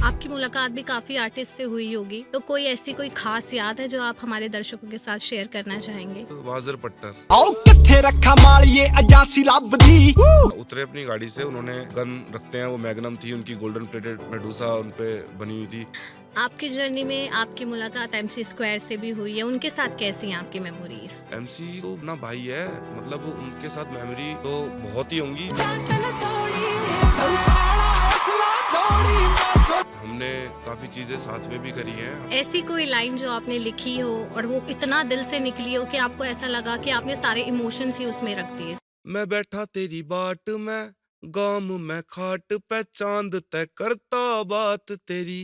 आपकी मुलाकात भी काफ़ी आर्टिस्ट से हुई होगी, तो कोई ऐसी कोई ख़ास याद है जो आप हमारे दर्शकों के साथ शेयर करना चाहेंगे? वाजर पट्टर आओ किथे रखा मालिए अजासी रब दी। उतरे अपनी गाड़ी से, उन्होंने गन रखते हैं, वो मैग्नम थी उनकी, गोल्डन प्लेटेड मेडूसा उन पे बनी हुई थी। आपकी जर्नी में आपकी मुलाकात एमसी स्क्वायर से भी हुई है, उनके साथ कैसी हैं आपकी मेमोरीज? एमसी तो अपना भाई है, मतलब उनके साथ मेमोरी तो बहुत ही होंगी। हमने काफी चीजें साथ में भी करी हैं। ऐसी कोई लाइन जो आपने लिखी हो और वो इतना दिल से निकली हो कि आपको ऐसा लगा कि आपने सारे इमोशंस ही उसमें रख दिए? मैं बैठा तेरी बाट में, गाम में खाट पे, चांद तय करता बात तेरी,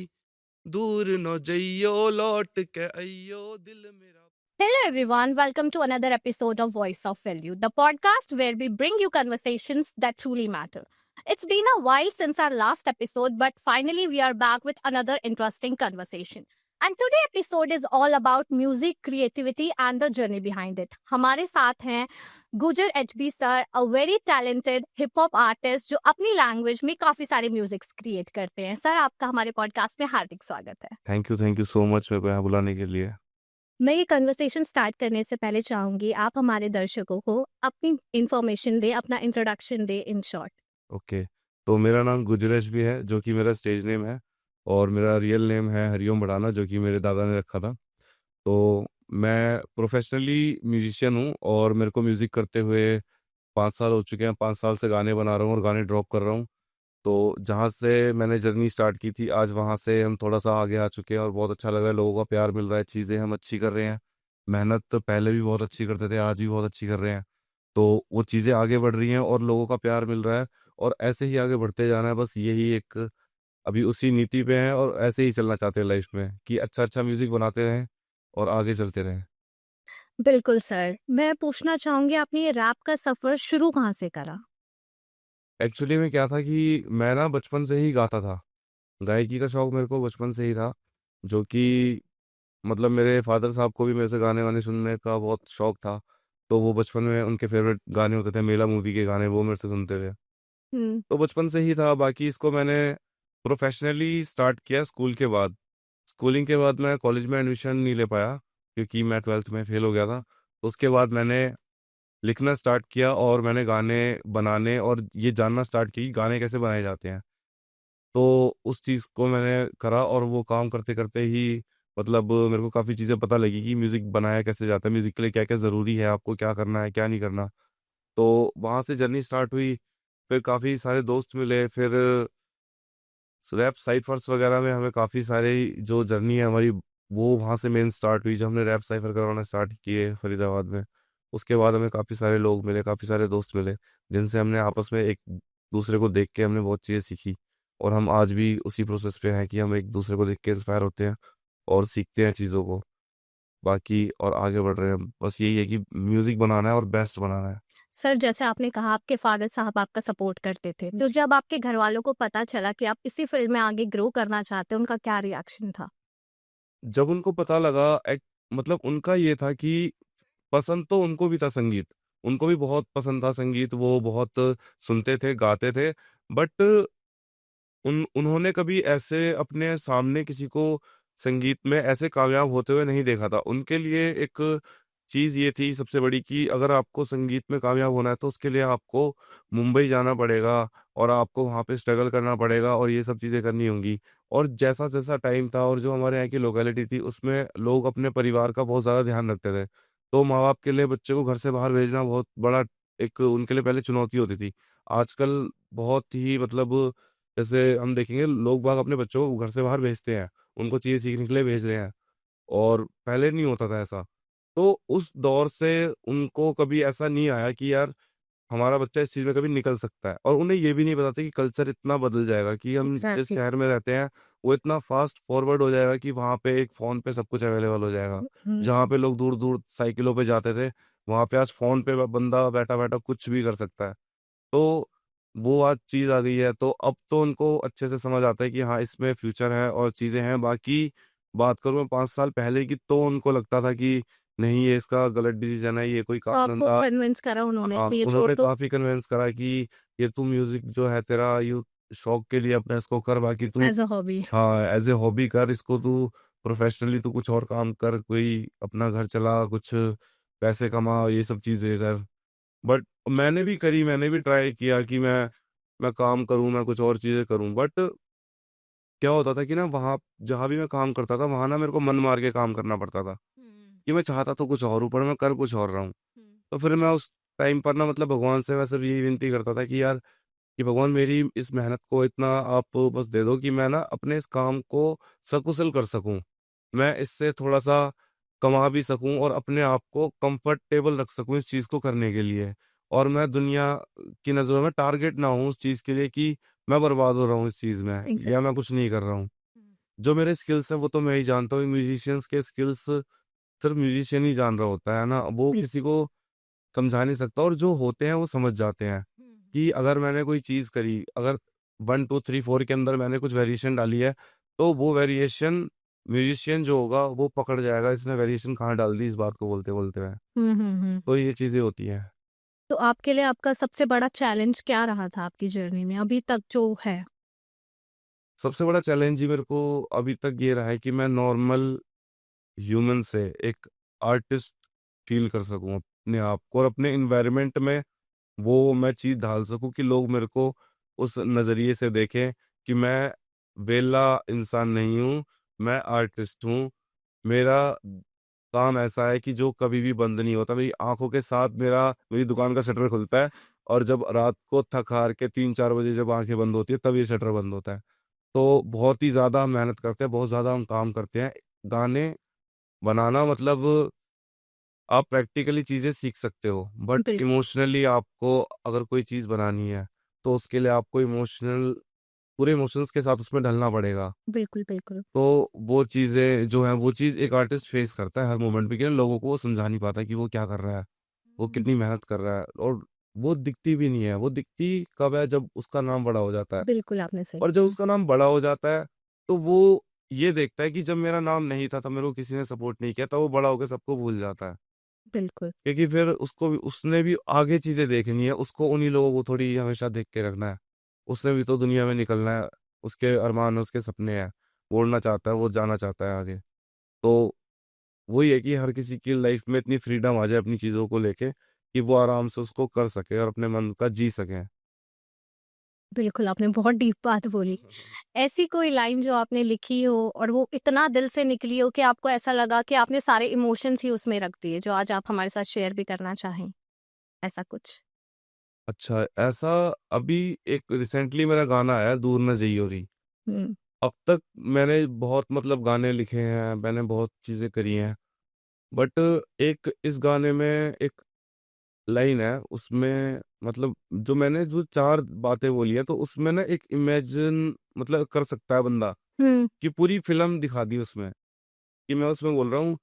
दूर न जइयो लौट के अइयो दिल मेरा। Hello everyone, welcome to another episode of Voice of Value, the podcast where we bring you conversations that truly matter. It's been a while since our last episode, but finally we are back with another interesting conversation. And today's episode is all about music, creativity and the journey behind it. हमारे साथ हैं गुजर HB sir, a very talented hip hop artist जो अपनी language में काफी सारे musics create करते हैं. सर, आपका हमारे पॉडकास्ट में हार्दिक स्वागत है. थैंक यू सो मच मेरे को यहाँ बुलाने के लिए। मैं ये कन्वर्सेशन स्टार्ट करने से पहले चाहूंगी आप हमारे दर्शकों को अपनी इंफॉर्मेशन दे, अपना introduction they in short. Okay, तो मेरा नाम गुजरेश भी है, जो कि मेरा स्टेज नेम है, और मेरा रियल नेम है हरिओम बड़ाना, जो कि मेरे दादा ने रखा था। तो मैं प्रोफेशनली म्यूजिशियन हूँ और मेरे को म्यूज़िक करते हुए 5 साल हो चुके हैं। 5 साल से गाने बना रहा हूँ और गाने ड्रॉप कर रहा हूँ। तो जहाँ से मैंने जर्नी स्टार्ट की थी, आज वहाँ से हम थोड़ा सा आगे आ चुके हैं और बहुत अच्छा लग रहा है, लोगों का प्यार मिल रहा है, चीज़ें हम अच्छी कर रहे हैं। मेहनत तो पहले भी बहुत अच्छी करते थे, आज भी बहुत अच्छी कर रहे हैं। तो वो चीज़ें आगे बढ़ रही हैं और लोगों का प्यार मिल रहा है, और ऐसे ही आगे बढ़ते जाना है, बस यही एक अभी उसी नीति पे हैं, और ऐसे ही चलना चाहते हैं लाइफ में कि अच्छा म्यूज़िक बनाते रहें और आगे चलते रहें। बिल्कुल सर, मैं पूछना चाहूंगी आपने ये रैप का सफर शुरू कहाँ से करा? एक्चुअली में क्या था कि मैं ना बचपन से ही गाता था। गायकी का शौक मेरे को बचपन से ही था, जो कि मतलब मेरे फादर साहब को भी मेरे से गाने वाने सुनने का बहुत शौक था। तो वो बचपन में उनके फेवरेट गाने होते थे, मेला मूवी के गाने, वो मेरे से सुनते थे। हम्म। तो बचपन से ही था। बाकी इसको मैंने प्रोफेशनली स्टार्ट किया स्कूल के बाद। स्कूलिंग के बाद मैं कॉलेज में एडमिशन नहीं ले पाया, क्योंकि मैं 12th में फेल हो गया था। उसके बाद मैंने लिखना स्टार्ट किया और मैंने गाने बनाने और ये जानना स्टार्ट की गाने कैसे बनाए जाते हैं। तो उस चीज़ को मैंने करा, और वो काम करते करते ही मतलब मेरे को काफ़ी चीज़ें पता लगी कि म्यूज़िक बनाया कैसे जाता है, म्यूज़िक के लिए क्या क्या ज़रूरी है, आपको क्या करना है क्या नहीं करना। तो वहाँ से जर्नी स्टार्ट हुई। फिर काफ़ी सारे दोस्त मिले, फिर रैप साइफर्स वगैरह में हमें काफ़ी सारे जो जर्नी है हमारी, वो वहाँ से मेन स्टार्ट हुई, जब हमने रैप साइफर करवाना स्टार्ट किए फरीदाबाद में। उसके बाद हमें काफ़ी सारे लोग मिले, काफ़ी सारे दोस्त मिले, जिनसे हमने आपस में एक दूसरे को देख के हमने बहुत चीज़ें सीखी। और हम आज भी उसी प्रोसेस पे हैं कि हम एक दूसरे को देख के इंस्पायर होते हैं और सीखते हैं चीज़ों को, बाकी और आगे बढ़ रहे हैं। बस यही है कि म्यूज़िक बनाना है और बेस्ट बनाना है। सर, जैसे आपने कहा आपके फादर साहब आपका सपोर्ट करते थे, तो जब आपके घर वालों को पता चला कि आप इसी फील्ड में आगे ग्रो करना चाहते हैं, उनका क्या रिएक्शन था? जब उनको पता लगा, एक मतलब उनका ये था कि पसंद तो उनको भी था संगीत, उनको भी बहुत पसंद था संगीत, वो बहुत सुनते थे, गाते थे। बट उन्होंने कभी ऐसे अपने सामने किसी को संगीत में ऐसे कामयाब होते हुए नहीं देखा था। उनके लिए एक चीज़ ये थी सबसे बड़ी कि अगर आपको संगीत में कामयाब होना है, तो उसके लिए आपको मुंबई जाना पड़ेगा और आपको वहाँ पे स्ट्रगल करना पड़ेगा और ये सब चीज़ें करनी होंगी। और जैसा-जैसा टाइम था और जो हमारे यहाँ की लोकेलिटी थी, उसमें लोग अपने परिवार का बहुत ज़्यादा ध्यान रखते थे। तो माँ-बाप के लिए बच्चे को घर से बाहर भेजना बहुत बड़ा एक उनके लिए पहले चुनौती होती थी। आजकल बहुत ही मतलब जैसे हम देखेंगे, लोग बाग अपने बच्चों को घर से बाहर भेजते हैं, उनको चीज़ें सीखने के लिए भेज रहे हैं, और पहले नहीं होता था ऐसा। तो उस दौर से उनको कभी ऐसा नहीं आया कि यार हमारा बच्चा इस चीज़ में कभी निकल सकता है, और उन्हें ये भी नहीं पता था कि कल्चर इतना बदल जाएगा, कि हम जिस एग्जैक्टली। शहर में रहते हैं, वो इतना फास्ट फॉरवर्ड हो जाएगा कि वहाँ पे एक फ़ोन पे सब कुछ अवेलेबल हो जाएगा। जहाँ पे लोग दूर-दूर साइकिलों पे जाते थे, वहाँ पे आज फ़ोन पे बंदा बैठा-बैठा कुछ भी कर सकता है। तो वो आज चीज़ आ गई है, तो अब तो उनको अच्छे से समझ आता है कि हाँ, इसमें फ्यूचर है और चीज़ें हैं। बाकी बात करूँ मैं 5 साल पहले की, तो उनको लगता था कि नहीं, ये इसका गलत डिसीज़न है, ये कोई तो आपको काम-धंधा। कन्विंस करा उन्होंने हाँ, कि ये छोड़ उन्होंने दो? काफ़ी कन्विंस करा कि ये तू म्यूज़िक जो है तेरा, यू शौक के लिए अपना इसको कर, बाकी तू एज अ हॉबी। हाँ एज ए हॉबी कर इसको, तू प्रोफेशनली तू कुछ और काम कर, कोई अपना घर चला, कुछ पैसे कमा, ये सब चीजें कर। बट मैंने भी करी, मैंने भी ट्राई किया कि मैं काम करूं, मैं कुछ और चीजें करूं, बट क्या होता था कि ना वहाँ जहाँ भी मैं काम करता था वहां ना मेरे को मन मार के काम करना पड़ता था, कि मैं चाहता तो कुछ और हूँ पर मैं कर कुछ और रहा हूँ। तो फिर मैं उस टाइम पर ना मतलब भगवान से मैं सिर्फ यही विनती करता था कि यार, कि भगवान मेरी इस मेहनत को इतना आप बस दे दो कि मैं ना अपने इस काम को सकुशल कर सकूं, मैं इससे थोड़ा सा कमा भी सकूं और अपने आप को कंफर्टेबल रख सकूं इस चीज़ को करने के लिए, और मैं दुनिया की नज़रों में टारगेट ना हूं उस चीज़ के लिए कि मैं बर्बाद हो रहा हूं इस चीज़ में एग्जैक्ट। या मैं कुछ नहीं कर रहा हूं। जो मेरे स्किल्स हैं वो तो मैं ही जानता हूँ, म्यूजिशियंस के स्किल्स सिर्फ म्यूजिशियन ही जान रहा होता है ना, वो किसी को समझा नहीं सकता, और जो होते हैं वो समझ जाते हैं कि अगर मैंने कोई चीज़ करी, अगर 1 2 3 4 के अंदर मैंने कुछ वेरिएशन डाली है, तो वो वेरिएशन म्यूजिशियन जो होगा वो पकड़ जाएगा इसने वेरिएशन कहाँ डाल दी, इस बात को बोलते बोलते में। हम्म। तो ये चीज़ें होती हैं। तो आपके लिए आपका सबसे बड़ा चैलेंज क्या रहा था आपकी जर्नी में अभी तक जो है? सबसे बड़ा चैलेंज ही मेरे को अभी तक ये रहा है कि मैं नॉर्मल ह्यूमन से एक आर्टिस्ट फील कर सकूं अपने आप को, और अपने इन्वायरमेंट में वो मैं चीज़ ढाल सकूं कि लोग मेरे को उस नज़रिए से देखें कि मैं वेला इंसान नहीं हूँ, मैं आर्टिस्ट हूँ। मेरा काम ऐसा है कि जो कभी भी बंद नहीं होता, मेरी आंखों के साथ मेरी दुकान का शटर खुलता है, और जब रात को थक हार के 3 4 बजे जब आंखें बंद होती है तब ये शटर बंद होता है। तो बहुत ही ज़्यादा हम मेहनत करते हैं, बहुत ज़्यादा हम काम करते हैं। गाने बनाना मतलब आप प्रैक्टिकली चीज़ें सीख सकते हो, बट बिल्कुल इमोशनली आपको अगर कोई चीज़ बनानी है तो उसके लिए आपको पूरे इमोशंस के साथ उसमें ढलना पड़ेगा। बिल्कुल बिल्कुल। तो वो चीज़ें जो हैं वो चीज़ एक आर्टिस्ट फेस करता है हर मोमेंट पे, कि ना लोगों को वो समझा नहीं पाता कि वो क्या कर रहा है, वो कितनी मेहनत कर रहा है, और वो दिखती भी नहीं है, वो दिखती कब है, जब उसका नाम बड़ा हो जाता है। बिल्कुल आपने सही और जब कहा। उसका नाम बड़ा हो जाता है तो वो ये देखता है कि जब मेरा नाम नहीं था तब मेरे को किसी ने सपोर्ट नहीं किया, तब वो बड़ा होकर सबको भूल जाता है, बिल्कुल क्योंकि फिर उसने भी आगे चीजें देखनी है, उसको उन्हीं लोगों को थोड़ी हमेशा देख के रखना है। उसने भी तो दुनिया में निकलना है, उसके अरमान है, उसके सपने हैं, वो उड़ना चाहता है, वो जाना चाहता है आगे। तो वही है कि हर किसी की लाइफ में इतनी फ्रीडम आ जाए अपनी चीजों को लेके कि वो आराम से उसको कर सके और अपने मन का जी सके। बिल्कुल आपने बहुत डीप बात बोली। ऐसी कोई लाइन जो आपने लिखी हो और वो इतना दिल से निकली हो कि आपको ऐसा लगा कि आपने सारे इमोशंस ही उसमें रख दिए, जो आज आप हमारे साथ शेयर भी करना चाहें, ऐसा कुछ? अच्छा, ऐसा अभी एक रिसेंटली मेरा गाना आया दूर न जइयो री। हम्म। अब तक मैंने बहुत मतलब गाने लिखे हैं, मैंने बहुत चीजें करी हैं, बट एक इस गाने में एक लाइन है उसमें, मतलब जो 4 बातें बोली है तो उसमें ना एक इमेजिन मतलब कर सकता है बंदा हम्म। कि पूरी फिल्म दिखा दी उसमें, कि मैं उसमें बोल रहा हूँ,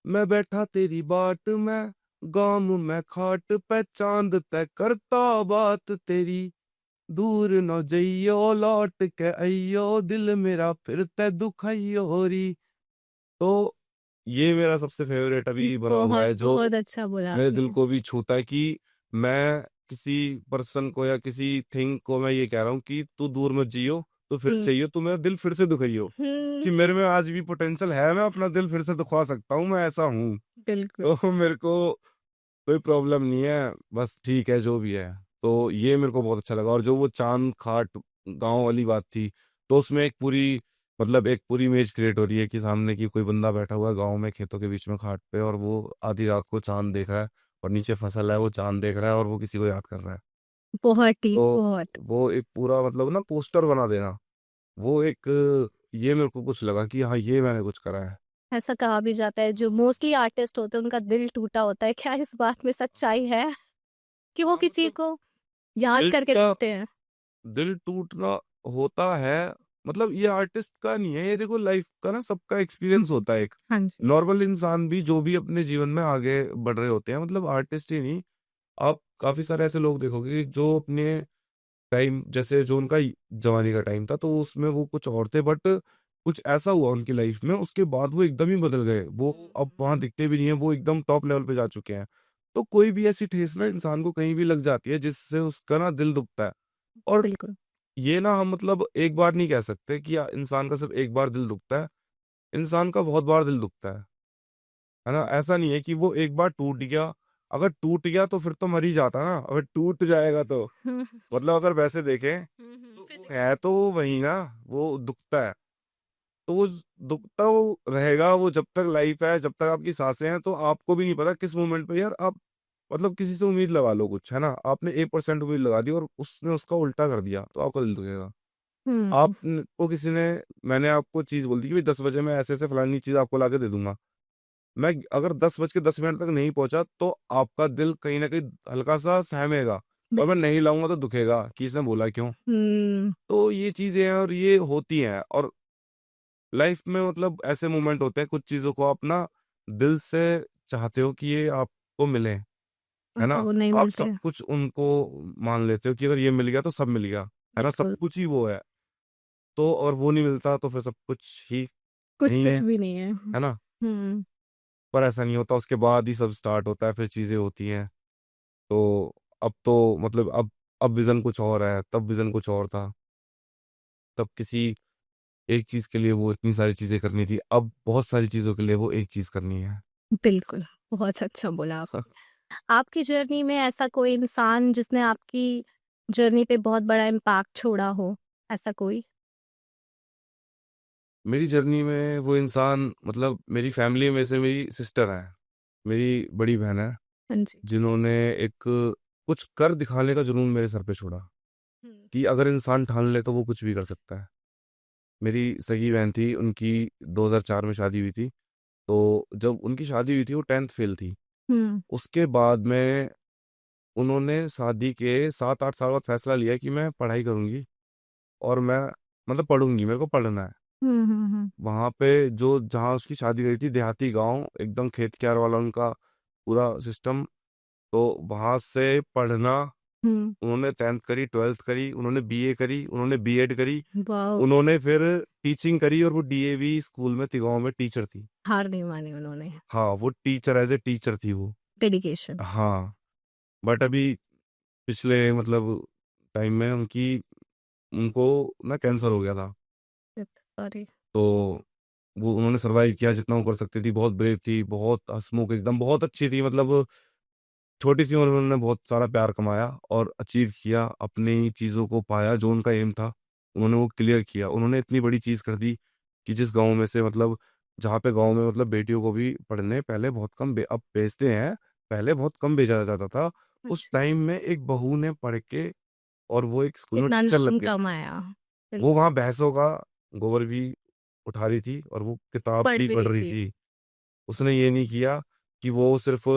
मैं बैठा तेरी बाट में, गाम में खाट पे चांद तय करता बात तेरी, दूर न जइयो लौट के अइयो, दिल मेरा फिर ते दुखाइयो री। तो ये मेरा सबसे फेवरेट अभी बना हुआ बहुत है, जो बहुत अच्छा बोला मेरे दिल आपने। को भी छूता है, कि मैं किसी पर्सन को या किसी थिंग को मैं ये कह रहा हूँ कि तू दूर मत जियो, तू फिर हम्म। से जियो, तू मेरा दिल फिर से दुखाइयो, हम्म। कि मेरे में आज भी पोटेंशियल है, मैं अपना दिल फिर से दुखवा सकता हूँ, मैं ऐसा हूँ। बिल्कुल। तो मेरे को कोई प्रॉब्लम नहीं है, बस ठीक है जो भी है। तो ये मेरे को बहुत अच्छा लगा, और जो वो चांद खाट गांव वाली बात थी, तो उसमें एक पूरी इमेज क्रिएट हो रही है कि सामने की कोई बंदा बैठा हुआ है गांव में खेतों के बीच में खाट पे, और वो आधी रात को चांद देख रहा है, और नीचे फसल है, वो चांद देख रहा है, और वो किसी को याद कर रहा है। बहुत डीप तो बहुत। वो एक पूरा मतलब ना पोस्टर बना देना, वो एक ये मेरे को कुछ लगा कि हाँ ये मैंने कुछ करा है। ऐसा कहा भी जाता है जो मोस्टली आर्टिस्ट होते हैं उनका दिल टूटा होता है, क्या इस बात में सच्चाई है कि वो हाँ किसी मतलब को याद दिल करके का रखते हैं? दिल टूटना होता है, मतलब ये आर्टिस्ट का नहीं है, ये देखो लाइफ का ना सबका एक्सपीरियंस होता है एक। हाँ जी। नॉर्मल इंसान भी जो भी अपने जीवन में आगे बढ़ रहे होते हैं, मतलब आर्टिस्ट ही नहीं, आप काफी सारे ऐसे लोग देखोगे कि जो अपने टाइम, जैसे जो उनका जवानी का टाइम था तो उसमें वो कुछ और थे, बट कुछ ऐसा हुआ उनकी लाइफ में, उसके बाद वो एकदम ही बदल गए, वो अब वहां दिखते भी नहीं है, वो एकदम टॉप लेवल पे जा चुके हैं। तो कोई भी ऐसी ठेस ना इंसान को कहीं भी लग जाती है जिससे उसका ना दिल दुखता है, और बिल्कुल ये ना हम मतलब एक बार नहीं कह सकते कि इंसान का सिर्फ एक बार दिल दुखता है। इंसान का बहुत बार दिल दुखता है ना। ऐसा नहीं है कि वो एक बार टूट गया। अगर टूट गया तो फिर तो मर ही जाता ना। अगर टूट जाएगा तो मतलब अगर वैसे देखें तो वो है तो वो वही ना, वो दुखता है। तो वो दुखता वो रहेगा, वो जब तक लाइफ है, जब तक आपकी सांसें हैं। तो आपको भी नहीं पता किस मोमेंट पे यार आप मतलब किसी से उम्मीद लगा लो कुछ, है ना। आपने 1% उम्मीद लगा दी और उसने उसका उल्टा कर दिया तो आपका दिल दुखेगा। हम्म। आपको किसी ने, मैंने आपको चीज बोल दी कि भाई 10 बजे मैं ऐसे ऐसे फलानी चीज आपको लाके दे दूंगा। मैं अगर 10 बज के 10 मिनट तक नहीं पहुंचा तो आपका दिल कहीं ना कहीं हल्का सा सहमेगा। और मैं नहीं लाऊंगा तो दुखेगा कि इसने बोला क्यों। हम्म। तो ये चीजें हैं और ये होती हैं। और लाइफ में मतलब ऐसे मोमेंट होते हैं, कुछ चीजों को आप ना दिल से चाहते हो कि ये आपको मिले, है ना। वो नहीं तो आप मिलते सब हैं। कुछ उनको मान लेते हो कि अगर ये मिल गया तो सब मिल गया, है ना, सब बिल्कुल। कुछ ही वो है। तो और वो नहीं मिलता तो फिर सब कुछ ही कुछ नहीं कुछ है भी नहीं है। है ना। हम्म। पर ऐसा नहीं होता, उसके बाद ही सब स्टार्ट होता है, फिर चीजें होती हैं। तो अब तो मतलब अब विजन कुछ और है, तब विजन कुछ और था। तब किसी एक चीज के लिए वो इतनी सारी चीजें करनी थी, अब बहुत सारी चीजों के लिए वो एक चीज करनी है। बिल्कुल। बहुत अच्छा बोला आप। आपकी जर्नी में ऐसा कोई इंसान जिसने आपकी जर्नी पे बहुत बड़ा इम्पैक्ट छोड़ा हो, ऐसा कोई? मेरी जर्नी में वो इंसान मतलब मेरी फैमिली में से मेरी सिस्टर है, मेरी बड़ी बहन है, हाँ जी। जिन्होंने एक कुछ कर दिखाने का जुनून मेरे सर पे छोड़ा हम्म। कि अगर इंसान ठान ले तो वो कुछ भी कर सकता है। मेरी सगी बहन थी, उनकी 2004 में शादी हुई थी। तो जब उनकी शादी हुई थी वो 10th फेल थी। हम्म। उसके बाद में उन्होंने शादी के 7-8 साल बाद फैसला लिया कि मैं पढ़ाई करूंगी और मैं मतलब पढ़ूंगी, मेरे को पढ़ना है। हम्म। वहां पे जो जहाँ उसकी शादी हुई थी, देहाती गांव एकदम खेत क्यार वाला उनका पूरा सिस्टम। तो वहां से पढ़ना, हम्म। उन्होंने 10th करी, 12th करी, उन्होंने बीए करी, उन्होंने बीएड करी, वाह। उन्होंने फिर टीचिंग करी। और वो डीएवी स्कूल में तिगांव में टीचर थी। हार नहीं मानी उन्होंने। हाँ, वो टीचर एज ए टीचर थी वो। डेडिकेशन। हाँ। बट अभी पिछले मतलब टाइम में उनको ना कैंसर हो गया था। सॉरी। तो वो उन्होंने सरवाइव किया जितना वो कर सकती थी। बहुत ब्रेव थी, बहुत हंसमुख, एकदम बहुत अच्छी थी। मतलब छोटी सी उम्र में उन्होंने बहुत सारा प्यार कमाया और अचीव किया, अपनी चीज़ों को पाया, जो उनका एम था उन्होंने वो क्लियर किया। उन्होंने इतनी बड़ी चीज़ कर दी कि जिस गांव में से मतलब जहाँ पे गांव में मतलब बेटियों को भी पढ़ने पहले बहुत कम अब भेजते हैं, पहले बहुत कम भेजा जाता था। उस अच्छा। टाइम में एक बहू ने पढ़ के और वो एक स्कूल में इतना टीचर लग नाम गई। कमाया। वो बिल्कुल। वहां भैंसों का गोबर भी उठा रही थी और वो किताब पढ़ भी भी पढ़ रही रही थी। थी। उसने ये नहीं किया कि वो सिर्फ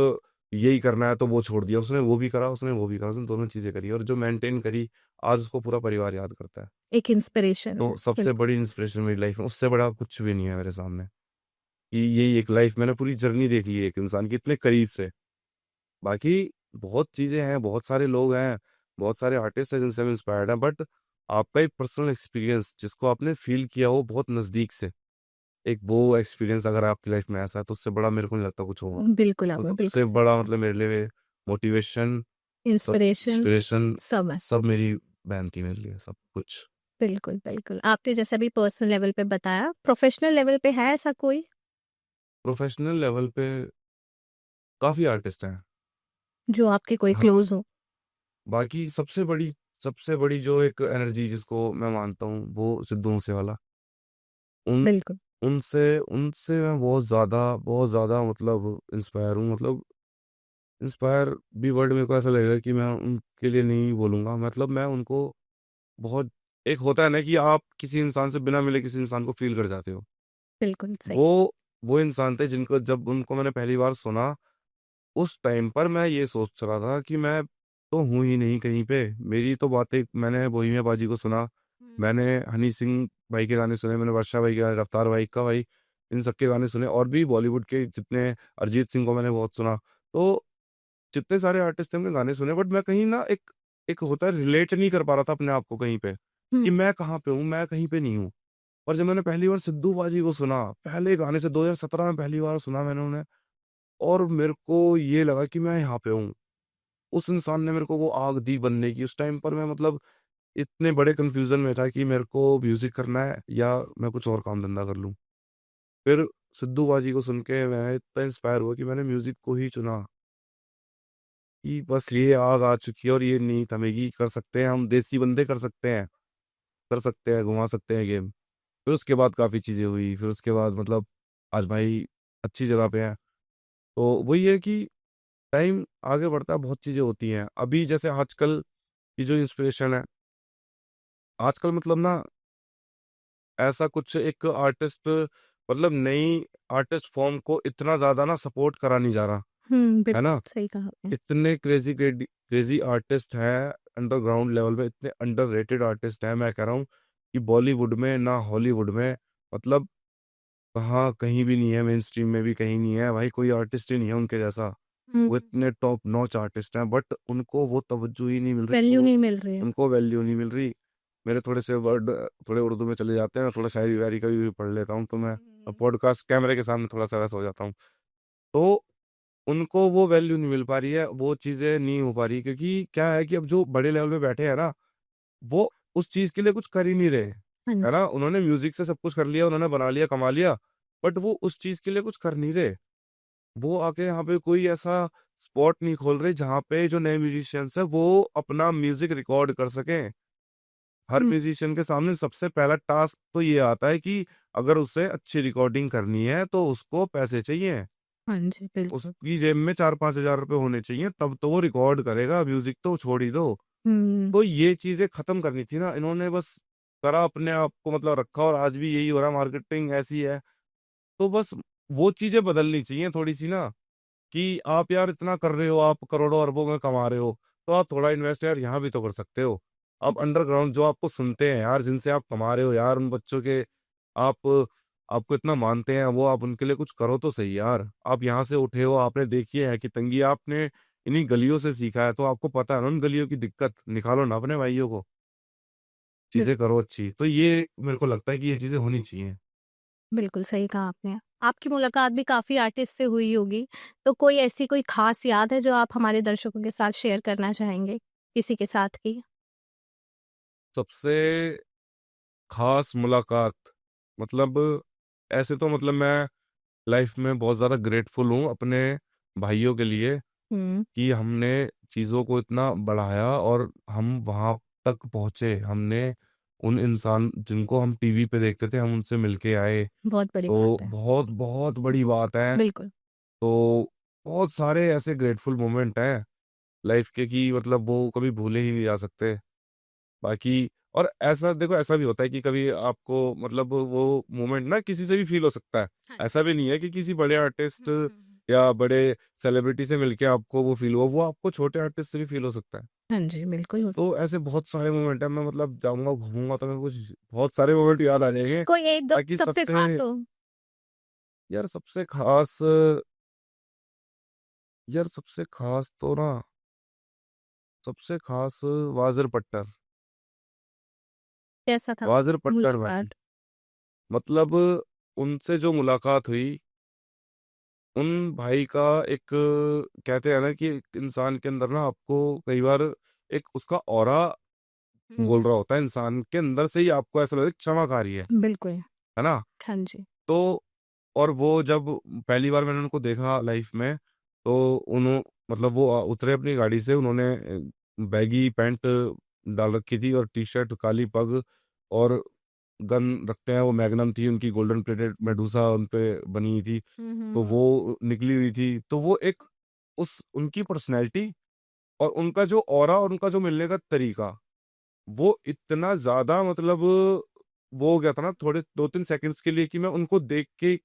यही करना है तो वो छोड़ दिया। उसने वो भी करा, उसने वो भी करा, उसने दोनों चीजें करी और जो मेंटेन करी, आज उसको पूरा परिवार याद करता है। एक इंस्पिरेशन है। तो सबसे बिल्कुल। बड़ी इंस्पिरेशन मेरी लाइफ में, उससे बड़ा कुछ भी नहीं है मेरे सामने। कि यही एक लाइफ, मैंने पूरी जर्नी देख ली है एक इंसान की इतने करीब से। बाकी बहुत चीजें हैं, बहुत सारे लोग हैं, बहुत सारे आर्टिस्ट हैं जिनसे हम इंस्पायर्ड हैं। बट आपका एक पर्सनल एक्सपीरियंस जिसको आपने फील किया हो बहुत नजदीक से, एक वो एक्सपीरियंस अगर आपकी लाइफ में ऐसा है तो उससे बड़ा मेरे को नहीं लगता कुछ होगा। बिल्कुल तो आपने सबसे बिल्कुल सही बड़ा कहा। मतलब मेरे लिए मोटिवेशन, सब इंस्पिरेशन इंस्पिरेशन, सब है। सब मेरी बहन थी मेरे लिए, सब कुछ। बिल्कुल बिल्कुल, आपने जैसा भी पर्सनल लेवल पे बताया, प्रोफेशनल लेवल पे है ऐसा कोई प्रोफेशनल लेवल पे काफी आर्टिस्ट हैं। जो आपके कोई हाँ। क्लोज हो? बाकी सबसे बड़ी जो एक एनर्जी जिसको मैं मानता हूँ वो सिद्धू मूसेवाला। उन बिल्कुल। उनसे उनसे मैं बहुत ज्यादा मतलब इंस्पायर हूँ। मतलब इंस्पायर भी वर्ड मेरे को ऐसा लगेगा कि मैं उनके लिए नहीं बोलूंगा। मतलब मैं उनको बहुत, एक होता है ना कि आप किसी इंसान से बिना मिले किसी इंसान को फील कर जाते हो। बिल्कुल सही। वो इंसान थे जिनको जब उनको मैंने पहली बार सुना, उस टाइम पर मैं ये सोच रहा था कि मैं तो हूं ही नहीं कहीं पे। मेरी तो बातें, मैंने बोहिमिया बाजी को सुना, मैंने हनी सिंह भाई के गाने सुने, मैंने वर्षा भाई के गाने, रफ्तार भाई का भाई, इन सबके गाने सुने। और भी बॉलीवुड के जितने, अरिजीत सिंह को मैंने बहुत सुना। तो जितने सारे आर्टिस्ट थे उनके गाने सुने। बट मैं कहीं ना एक एक होता है, रिलेट नहीं कर पा रहा था अपने आप को कहीं पे हम्म। कि मैं कहाँ पे हूँ, मैं कहीं पे नहीं हूँ। और जब मैंने पहली बार सिद्धू बाजी को सुना, पहले गाने से 2017 में पहली बार सुना मैंने उन्हें, और मेरे को ये लगा कि मैं यहाँ पे हूँ। उस इंसान ने मेरे को वो आग दी बनने की। उस टाइम पर मैं मतलब इतने बड़े कंफ्यूजन में था कि मेरे को म्यूजिक करना है या मैं कुछ और काम धंधा कर लूं। फिर सिद्धू बाजी को सुन के मैं इतना इंस्पायर हुआ कि मैंने म्यूजिक को ही चुना कि बस ये आग आ चुकी है और ये नहीं थमेगी, कर सकते हैं हम, देसी बंदे कर सकते हैं, कर सकते हैं, घुमा सकते हैं गेम। फिर उसके बाद काफ़ी चीज़ें हुई, फिर उसके बाद मतलब आज भाई अच्छी जगह पे है। तो वही है कि टाइम आगे बढ़ता है, बहुत चीज़ें होती हैं। अभी जैसे आजकल की जो इंस्पिरेशन है, आजकल मतलब ना ऐसा कुछ एक आर्टिस्ट, मतलब नई आर्टिस्ट फॉर्म को इतना ज़्यादा ना सपोर्ट करा नहीं जा रहा, है ना? बिल्कुल सही कहा आपने। इतने क्रेजी क्रेजी आर्टिस्ट हैं अंडरग्राउंड लेवल पे, इतने अंडररेटेड आर्टिस्ट हैं, मैं कह रहा हूँ कि बॉलीवुड में ना हॉलीवुड में, मतलब कहाँ कहीं भी नहीं है, मेन स्ट्रीम में भी कहीं नहीं है भाई, कोई आर्टिस्ट ही नहीं है उनके जैसा। हुँ, वो इतने टॉप नॉच आर्टिस्ट हैं, बट उनको वो तवज्जो ही नहीं मिल रही, वैल्यू वो नहीं मिल रही है। उनको वैल्यू नहीं मिल रही। मेरे थोड़े से वर्ड थोड़े उर्दू में चले जाते हैं, मैं थोड़ा शायरी वायरी का भी पढ़ लेता हूँ, तो मैं पॉडकास्ट कैमरे के सामने थोड़ा सा वैसा हो जाता हूँ। तो उनको वो वैल्यू नहीं मिल पा रही है, वो चीज़ें नहीं हो पा रही, क्योंकि क्या है कि अब जो बड़े लेवल पे बैठे हैं ना, वो उस चीज़ के लिए कुछ कर ही नहीं रहे, हाँ है जी। ना? उन्होंने म्यूज़िक से सब कुछ कर लिया, उन्होंने बना लिया, कमा लिया, बट वो उस चीज़ के लिए कुछ कर नहीं रहे। वो आके यहाँ पे कोई ऐसा स्पॉट नहीं खोल रहे, जहाँ पे जो नए म्यूज़िशियंस हैं, वो अपना म्यूज़िक रिकॉर्ड कर सकें। हर हुँ, म्यूज़िशियन के सामने सबसे पहला टास्क तो ये आता है कि अगर उसे अच्छी रिकॉर्डिंग करनी है, तो उसको पैसे चाहिए। हाँ जी, बिल्कुल। उसकी जेब में 4-5 हज़ार रुपए होने चाहिए, तब तो वो रिकॉर्ड करेगा, म्यूज़िक तो छोड़ ही दो। हुँ, तो ये चीज़ें खत्म करनी थी ना, इन्होंने बस करा अपने आप को, मतलब रखा, और आज भी यही हो रहा है, मार्केटिंग ऐसी है। तो बस वो चीज़ें बदलनी चाहिए थोड़ी-सी ना, कि आप यार इतना कर रहे हो, आप करोड़ों अरबों में कमा रहे हो, तो आप थोड़ा इन्वेस्ट यार यहाँ भी तो कर सकते हो। आप अंडरग्राउंड जो आपको सुनते हैं यार, जिनसे आप कमा रहे हो यार, उन बच्चों के आप आपको इतना मानते हैं, वो आप उनके लिए कुछ करो तो सही यार। आप यहाँ से उठे हो, आपने देखी है कि तंगी, आपने इन्हीं गलियों से सीखा है, तो आपको पता है ना उन गलियों की दिक्कत, निकालो ना अपने भाइयों को, बिल चीज़ें करो अच्छी। तो ये मेरे को लगता है कि ये चीज़ें होनी चाहिए। बिल्कुल सही कहा आपने। आपकी मुलाकात भी काफ़ी आर्टिस्ट से हुई होगी, तो कोई ऐसी कोई ख़ास याद है जो आप हमारे दर्शकों के साथ शेयर करना चाहेंगे? किसी के साथ की? सबसे खास मुलाकात, मतलब ऐसे तो मतलब मैं लाइफ में बहुत ज़्यादा ग्रेटफुल हूँ अपने भाइयों के लिए, हुँ, कि हमने चीज़ों को इतना बढ़ाया और हम वहाँ तक पहुँचे। हमने उन इंसान जिनको हम टीवी पे देखते थे, हम उनसे मिलके आए। बहुत बड़ी तो बात है। बहुत बहुत बड़ी बात है। बिल्कुल। तो बहुत सारे ऐसे ग्रेटफुल मोमेंट हैं लाइफ के, कि मतलब वो कभी भूले ही नहीं जा सकते। बाकी और ऐसा देखो, ऐसा भी होता है कि कभी आपको मतलब वो मोमेंट ना किसी से भी फ़ील हो सकता है। हाँ ऐसा जी। भी नहीं है कि किसी बड़े आर्टिस्ट हुँ, हुँ, हुँ। या बड़े सेलिब्रिटी से मिलके आपको वो फ़ील हुआ, वो आपको छोटे आर्टिस्ट से भी फ़ील हो सकता है। हाँ जी, बिल्कुल हो तो ऐसे बहुत सारे मोमेंट हैं, मैं मतलब जाऊँगा, घूमूँगा, तो मेरे को कुछ बहुत सारे मोमेंट याद आ जाएँगे। कोई 1-2 बाकी सबसे सबसे ख़ास हो? यार सबसे ख़ास यार सबसे ख़ास तो ना, सबसे ख़ास वाज़िर पट्टर, कैसा था वाज़िर पट्टर भाई। मुलाकात? मतलब उनसे जो मुलाकात हुई, उन भाई का एक, कहते हैं ना कि एक इंसान के अंदर ना आपको कई बार एक उसका ऑरा हुँ, बोल रहा होता है, इंसान के अंदर से ही आपको ऐसा लगता है कि चमक आ रही बिल्कुल। है ना? हाँ जी। तो और वो जब पहली बार मैंने उनको देखा लाइफ में, तो मतलब वो उतरे अपनी गाड़ी से, उन्होंने बैगी पैंट डाल रखी थी और टी-शर्ट, काली पग, और गन रखते हैं, वो मैग्नम थी उनकी, गोल्डन प्लेटेड मेडूसा उन पे बनी हुई थी, हुँ, हुँ, तो हुँ। वो निकली हुई थी। तो वो एक उस उनकी पर्सनैलिटी और उनका जो ऑरा और उनका जो मिलने का तरीका, वो इतना ज़्यादा मतलब वो हो गया था ना थोड़े 2-3 सेकंड्स के लिए, कि मैं उनको देख के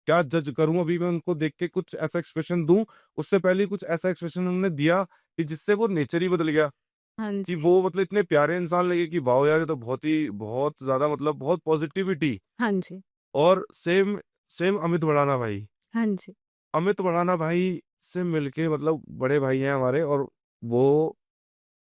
क्या जज करूँ, अभी मैं उनको देख के कुछ ऐसा एक्सप्रेशन दूँ, उससे पहले ही कुछ ऐसा एक्सप्रेशन उन्होंने दिया कि जिससे वो नेचर ही बदल गया। हाँ कि जी। वो मतलब इतने प्यारे इंसान लगे कि वाओ यार, ये तो बहुत ज़्यादा मतलब बहुत पॉजिटिविटी। हाँ जी। और सेम सेम अमित भड़ाना भाई। हाँ जी। अमित भड़ाना भाई से मिलके, मतलब बड़े भाई हैं हमारे, और वो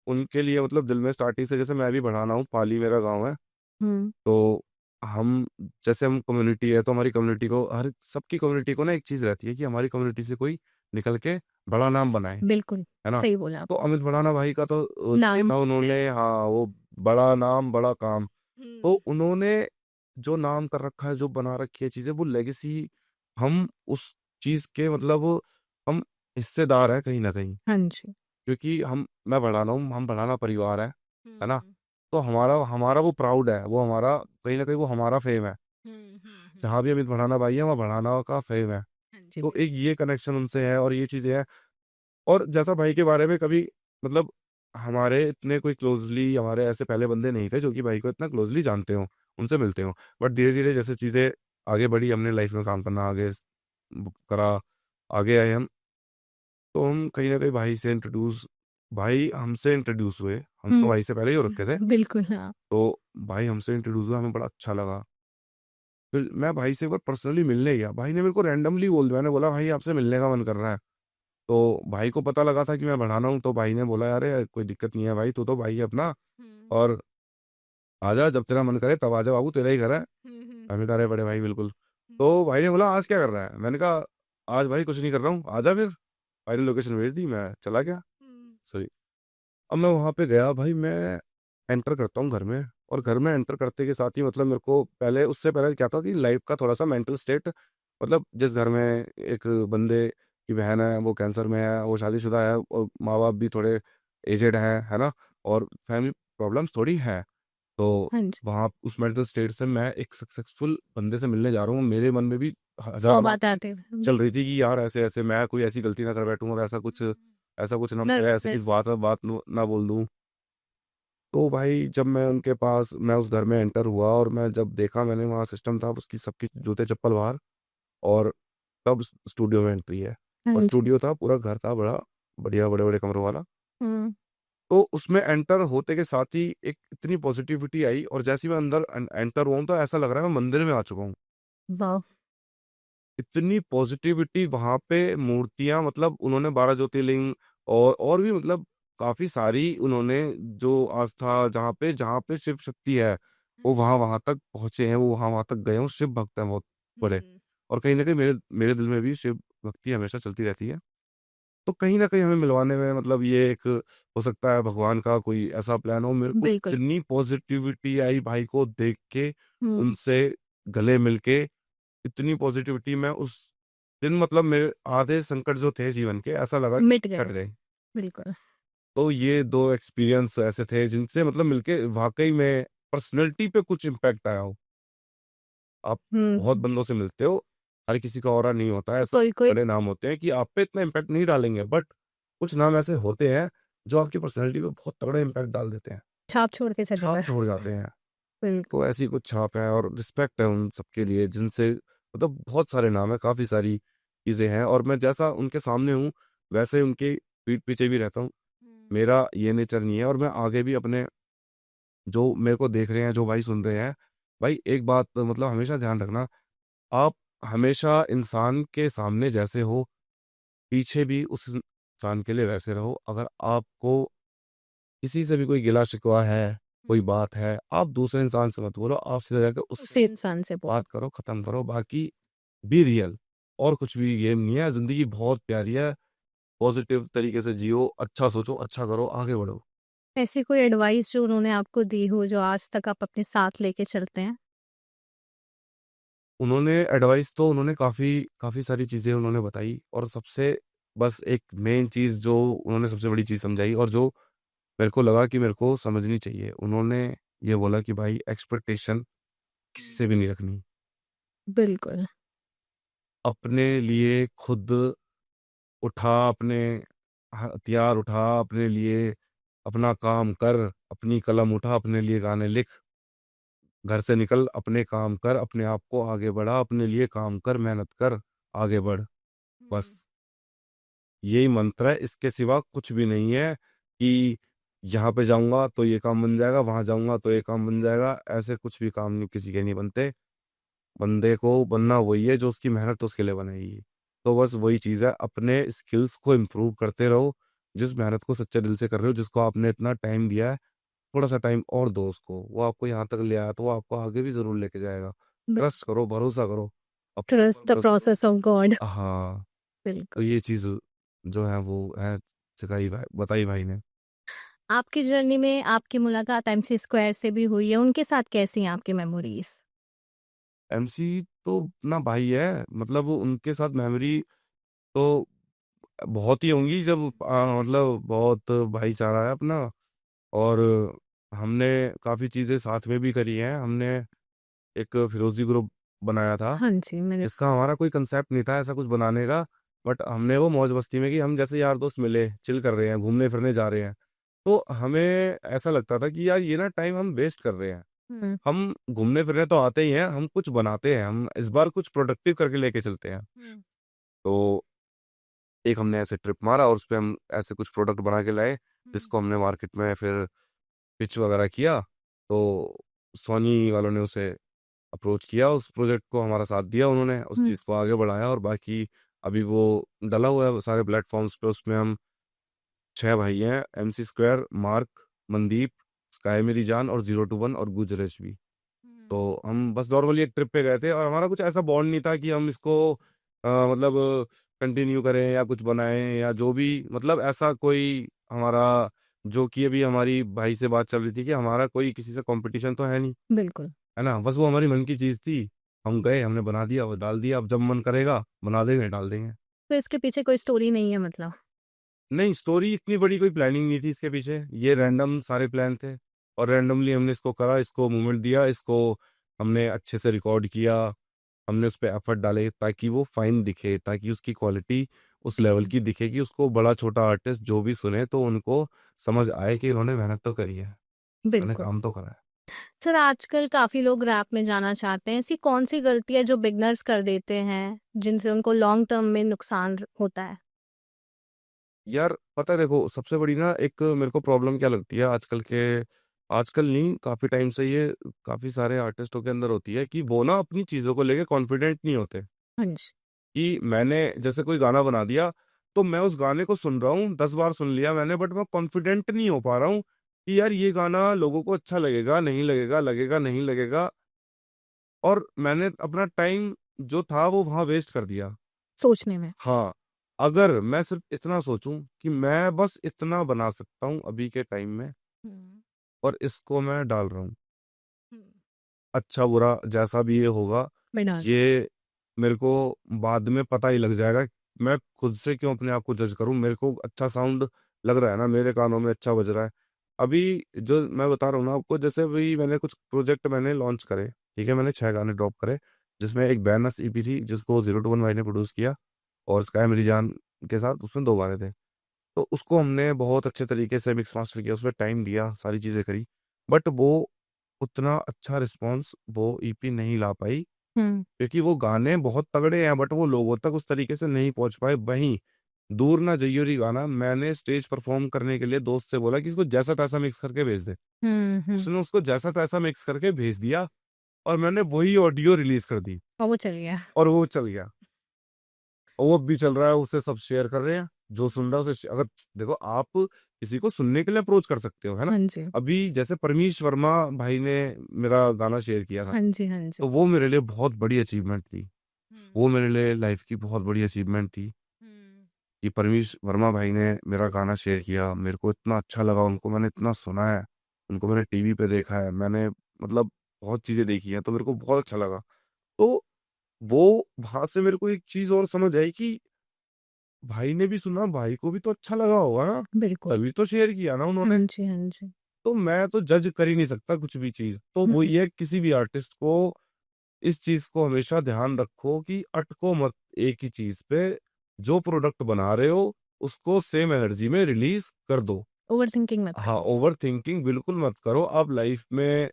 उनके लिए मतलब दिल में स्टार्टिंग से, जैसे मैं भी भड़ाना हूँ, पाली मेरा गाँव है। हुँ, तो हम जैसे हम कम्युनिटी है, तो हमारी कम्युनिटी को, हर सबकी कम्युनिटी को ना एक चीज़ रहती है कि हमारी कम्युनिटी से कोई निकल के बड़ा नाम बनाए, बिल्कुल, है ना? सही बोला तो आपने। अमित भड़ाना भाई का तो नाम देखा उन्होंने, हाँ, वो बड़ा नाम बड़ा काम। तो हम्म, उन्होंने जो नाम कर रखा है, जो बना रखी है चीजें, वो लेगेसी हम उस चीज के मतलब हम हिस्सेदार हैं कहीं ना कहीं, हाँ जी। क्योंकि मैं बढ़ाना हूँ, हम बढ़ाना परिवार है ना। हम्म, तो हमारा हमारा वो प्राउड है, वो हमारा कहीं ना कहीं वो हमारा फेम है। हम्म। जहाँ भी अमित भड़ाना भाई है, वहाँ भड़ाना का फेम है। हाँ जी, तो एक बिल्कुल। ये कनेक्शन उनसे है और ये चीजें हैं। और जैसा भाई के बारे में कभी मतलब हमारे इतने कोई क्लोजली हमारे ऐसे पहले बंदे नहीं थे जो कि भाई को इतना क्लोजली जानते हो, उनसे मिलते हो। बट धीरे धीरे जैसे चीजें आगे बढ़ी, हमने लाइफ में काम करना आगे करा, आगे आए हम, तो हम कहीं ना कहीं भाई हमसे इंट्रोड्यूस हुए। हम तो भाई से पहले ही हो रखे थे। बिल्कुल, हाँ। तो भाई हमसे इंट्रोड्यूस हुआ, हमें बड़ा अच्छा लगा। फिर मैं भाई से एक बार पर्सनली मिलने गया, भाई ने मेरे को रैंडमली बोल दिया, मैंने बोला भाई आपसे मिलने का मन कर रहा है। तो भाई को पता लगा था कि मैं बढ़ाना हूँ, तो भाई ने बोला यार कोई दिक्कत नहीं है भाई, तू तो भाई है अपना, और आजा जब तेरा मन करे तब आजा बाबू, तेरा ही घर है। हमें कह रहे बड़े भाई बिल्कुल। तो भाई ने बोला आज क्या कर रहा है, मैंने कहा आज भाई कुछ नहीं कर रहा हूँ, आजा फिर। भाई ने लोकेशन भेज दी, मैं चला गया। सही। अब मैं वहां पे गया भाई, मैं एंटर करता हूँ घर में, और घर में एंटर करते के साथ ही मतलब मेरे को पहले, उससे पहले क्या था कि लाइफ का थोड़ा सा मेंटल स्टेट, मतलब जिस घर में एक बंदे की बहन है वो कैंसर में है, वो शादीशुदा है, और माँ बाप भी थोड़े एजेड हैं, है ना, और फैमिली प्रॉब्लम्स थोड़ी है। तो हाँ जी। वहाँ उस मेंटल स्टेट से मैं एक सक्सेसफुल बंदे से मिलने जा रहा हूँ, मेरे मन में भी सौ हजार बातें बातें आती हैं। चल रही थी कि यार ऐसे ऐसे मैं कोई ऐसी गलती ना कर बैठूं, और ऐसा कुछ ना, मैं ऐसे किस नर्वसनेस। बात ना बोल दूं। तो भाई जब मैं उस घर में एंटर हुआ, और मैं जब देखा, मैंने वहाँ सिस्टम था उसकी सबकी जूते चप्पल बाहर, और तब स्टूडियो में एंट्री है। हाँ और जी। स्टूडियो था, पूरा घर था बड़ा बढ़िया, बड़े बड़े कमरों वाला। हम्म। तो उसमें एंटर होते के साथ ही एक इतनी पॉजिटिविटी आई, और जैसे ही मैं अंदर एंटर हुआ हूं, तो ऐसा लग रहा है मैं मंदिर में आ चुका हूँ। वाह। इतनी पॉजिटिविटी वहां पे, मूर्तियां, मतलब उन्होंने 12 ज्योतिर्लिंग और भी मतलब काफी सारी उन्होंने जो आस्था, जहाँ पे शिव शक्ति है, वो वहां वहां तक पहुंचे हैं, वो वहां वहां तक गए हैं, वो शिव भक्त हैं बहुत बड़े। और कहीं ना कहीं मेरे मेरे दिल में भी शिव भक्ति हमेशा चलती रहती है। तो कहीं ना कहीं हमें मिलवाने में मतलब ये एक हो सकता है भगवान का कोई ऐसा प्लान हो। मेरे को बिल्कुल। इतनी पॉजिटिविटी आई भाई को देख के, हम्म। उनसे गले मिलके, इतनी पॉजिटिविटी में उस दिन, मतलब मेरे आधे संकट जो थे जीवन के, ऐसा लगा कि मिट कट गए। गए। बिल्कुल। तो ये दो एक्सपीरियंस ऐसे थे जिनसे मतलब मिलके वाकई में पर्सनैलिटी पे कुछ इम्पैक्ट आया हो। आप बहुत हम्म। बंदों से मिलते हो, हर किसी का ऑरा नहीं होता है, ऐसे कोई कोई बड़े नाम होते हैं कि आप पे इतना इम्पैक्ट नहीं डालेंगे, बट कुछ नाम ऐसे होते हैं जो आपकी पर्सनैलिटी पे बहुत तगड़ा इम्पैक्ट डाल देते हैं, छाप छोड़ के चले छाप गए। छोड़ जाते हैं। बिल्कुल। तो ऐसी कुछ छाप है, और रिस्पेक्ट है उन सबके लिए, जिनसे मतलब बहुत सारे नाम है, काफी सारी चीजें हैं, और मैं जैसा उनके सामने हूँ वैसे उनके पीठ पीछे भी रहता हूँ। मेरा ये नेचर नहीं है, और मैं आगे भी अपने, जो मेरे को देख रहे हैं, जो भाई सुन रहे हैं, भाई एक बात मतलब हमेशा ध्यान रखना, आप हमेशा इंसान के सामने जैसे हो, पीछे भी उस इंसान के लिए वैसे रहो। अगर आपको किसी से भी कोई गिला शिकवा है, कोई बात है, आप दूसरे इंसान से मत बोलो, आप सीधा जाकर उससे उसी इंसान से बोल। बात करो, खत्म करो, बाकी बी रियल। और कुछ भी गेम नहीं है, जिंदगी बहुत प्यारी है, पॉजिटिव तरीके से जियो, अच्छा सोचो, अच्छा करो, आगे बढ़ो। ऐसी कोई एडवाइस जो उन्होंने आपको दी हो जो आज तक आप अपने साथ लेके चलते हैं? उन्होंने एडवाइस तो उन्होंने काफी काफी सारी चीजें उन्होंने बताई, और सबसे बस एक मेन चीज जो उन्होंने सबसे बड़ी चीज समझाई, और जो मेरे को लगा कि मेरे को समझनी चाहिए, उन्होंने ये बोला कि भाई एक्सपेक्टेशन किसी से भी नहीं रखनी। बिल्कुल। अपने लिए खुद उठा, अपने हथियार उठा, अपने लिए अपना काम कर, अपनी कलम उठा, अपने लिए गाने लिख, घर से निकल, अपने काम कर, अपने आप को आगे बढ़ा, अपने लिए काम कर, मेहनत कर, आगे बढ़, बस यही मंत्र है, इसके सिवा कुछ भी नहीं है कि यहाँ पे जाऊंगा तो ये काम बन जाएगा, वहां जाऊंगा तो ये काम बन जाएगा। ऐसे कुछ भी काम नहीं, किसी के नहीं बनते। बंदे को बनना वही है जो उसकी मेहनत उसके लिए बनेगी। तो बस वही चीज़ है, अपने स्किल्स को इम्प्रूव करते रहो। जिस मेहनत को सच्चे दिल से कर रहे हो, जिसको आपने इतना टाइम दिया है, थोड़ा सा टाइम और दो उसको, वो आपको यहाँ तक ले आया तो वो आपको आगे भी जरूर लेके जाएगा। ट्रस्ट करो, भरोसा करो अपने ऊपर, ट्रस्ट द भरोसा करो। Process of God. हाँ। तो बिल्कुल। ये चीज जो है वो है, सिखाई भाई, बताई भाई ने। आपकी जर्नी में आपकी मुलाकात एमसी स्क्वायर से भी हुई है, उनके साथ कैसी हैं आपकी मेमोरीज? एमसी तो अपना भाई है, मतलब उनके साथ मेमोरी तो बहुत ही होंगी, जब मतलब बहुत भाईचारा है अपना। और हमने काफ़ी चीज़ें साथ में भी करी हैं। हमने एक फिरोजी ग्रुप बनाया था, हाँ जी, मैंने जिसका हमारा कोई कंसेप्ट नहीं था ऐसा कुछ बनाने का, बट हमने वो मौज मस्ती में कि हम जैसे यार दोस्त मिले, चिल कर रहे हैं, घूमने फिरने जा रहे हैं, तो हमें ऐसा लगता था कि यार ये ना टाइम हम वेस्ट कर रहे हैं। हुँ, हम घूमने फिरने तो आते ही हैं, हम कुछ बनाते हैं, हम इस बार कुछ प्रोडक्टिव करके लेके चलते हैं। हुँ, तो एक हमने ऐसे ट्रिप मारा और उसपे हम ऐसे कुछ प्रोडक्ट बना के लाए, हुँ, जिसको हमने मार्केट में फिर पिच वगैरह किया। तो सोनी वालों ने उसे अप्रोच किया, उस प्रोजेक्ट को हमारा साथ दिया उन्होंने, उस हुँ, चीज़ को आगे बढ़ाया, और बाकी अभी वो डला हुआ है सारे प्लेटफ़ॉर्म्स पे। उसमें हम 6 भाई हैं, MC square, mark, Mandeep, sky मेरी जान और 021 और गुजरेश भी। हुँ, तो हम बस नॉर्मली एक ट्रिप पे गए थे, और हमारा कुछ ऐसा बॉन्ड नहीं था कि हम इसको मतलब कंटिन्यू करें या कुछ बनाएँ या जो भी, मतलब ऐसा कोई हमारा, जो कि अभी हमारी भाई से बात चल रही थी कि हमारा कोई किसी से कॉम्पिटिशन तो है नहीं, बिल्कुल। है ना? बस वो हमारी मन की चीज़ थी। हम गए, हमने बना दिया, वो डाल दिया, अब जब मन करेगा बना देंगे, डाल देंगे। तो इसके पीछे कोई स्टोरी नहीं है मतलब? नहीं, स्टोरी इतनी बड़ी कोई प्लानिंग नहीं थी इसके पीछे, ये रैंडम सारे प्लान थे, और रैंडमली हमने इसको करा, इसको मूवमेंट दिया, इसको हमने अच्छे से रिकॉर्ड किया, हमने उसपे एफर्ट डाले ताकि वो फाइन दिखे, ताकि उसकी क्वालिटी उस लेवल हुँ, की दिखे कि उसको बड़ा-छोटा आर्टिस्ट जो भी सुने तो उनको समझ आए कि इन्होंने मेहनत तो करी है, इन्होंने बिल्कुल। काम तो करा है। सर आजकल काफ़ी लोग रैप में जाना चाहते हैं, ऐसी कौन-सी गलती है जो बिगिनर्स कर देते हैं, जिनसे उनको लॉन्ग टर्म में नुकसान होता है? यार पता है, देखो सबसे बड़ी ना एक मेरे को प्रॉब्लम क्या लगती है आजकल नहीं, काफ़ी टाइम से ये काफ़ी सारे आर्टिस्टों के अंदर होती है कि वो ना अपनी चीज़ों को लेके कॉन्फिडेंट नहीं होते। हाँ जी। कि मैंने जैसे कोई गाना बना दिया, तो मैं उस गाने को सुन रहा हूँ, 10 बार सुन लिया मैंने, बट मैं कॉन्फिडेंट नहीं हो पा रहा हूँ कि यार ये गाना लोगों को अच्छा लगेगा, नहीं लगेगा, लगेगा, नहीं लगेगा, और मैंने अपना टाइम जो था वो वहाँ वेस्ट कर दिया। सोचने में। हाँ, अगर मैं सिर्फ़ इतना सोचूँ कि मैं बस इतना बना सकता हूँ अभी के टाइम में, हुँ, और इसको मैं डाल रहा हूँ। हुँ। अच्छा-बुरा जैसा भी ये होगा, बिना ये मेरे को बाद में पता ही लग जाएगा। मैं खुद से क्यों अपने आप को जज करूँ? मेरे को अच्छा साउंड लग रहा है ना, मेरे कानों में अच्छा बज रहा है। अभी जो मैं बता रहा हूँ ना आपको, जैसे अभी मैंने कुछ प्रोजेक्ट मैंने लॉन्च करे, ठीक है? मैंने 6 गाने ड्रॉप करे, जिसमें एक बैनर्स ईपी थी, जिसको 021 भाई ने प्रोड्यूस किया, और स्काई मेरी जान के साथ उसमें 2 गाने थे। तो उसको हमने बहुत अच्छे तरीके से मिक्स मास्टर किया, उसमें टाइम दिया, सारी चीज़ें करी, बट वो उतना अच्छा रिस्पॉन्स वो ईपी नहीं ला पाई, हुँ, क्योंकि वो गाने बहुत तगड़े हैं, बट वो लोगों तक उस तरीके से नहीं पहुँच पाए। वहीं दूर ना जइयो री गाना मैंने स्टेज परफ़ॉर्म करने के लिए दोस्त से बोला कि इसको जैसा-तैसा मिक्स करके भेज दे। हुँ, हुँ। उसने उसको जैसा-तैसा मिक्स करके भेज दिया, और मैंने वही ऑडियो रिलीज़ कर दी, और वो चल गया। और वो चल गया। और वो अब भी चल रहा है, उसे सब शेयर कर रहे हैं। जो सुन रहा है उसे अगर देखो, आप किसी को सुनने के लिए अप्रोच कर सकते हो, है ना? हाँ जी। अभी जैसे परमीश वर्मा भाई ने मेरा गाना शेयर किया था, हाँ जी, हाँ जी। तो वो मेरे लिए बहुत बड़ी अचीवमेंट थी। हुँ, वो मेरे लिए लाइफ़ की बहुत बड़ी अचीवमेंट थी हुँ। कि परमीश वर्मा भाई ने मेरा गाना शेयर किया। मेरे को इतना अच्छा लगा, उनको मैंने इतना सुना है, उनको मैंने टीवी पे देखा है, मैंने मतलब बहुत चीज़ें देखी हैं, तो मेरे को बहुत अच्छा लगा। तो वो वहाँ से मेरे को एक चीज़ और समझ आई कि भाई ने भी सुना, भाई को भी तो अच्छा लगा होगा ना, बिल्कुल। तभी तो शेयर किया ना हाँ उन्होंने। जी, हाँ जी। तो मैं तो जज कर ही नहीं सकता कुछ भी चीज़। तो हुँ, वही है, किसी भी आर्टिस्ट को इस चीज़ को हमेशा ध्यान रखो कि अटको मत एक ही चीज़ पे। जो प्रोडक्ट बना रहे हो, उसको सेम एनर्जी में रिलीज़ कर दो। ओवरथिंकिंग मत हाँ, करो। ओवरथिंकिंग बिल्कुल मत करो। आप लाइफ़ में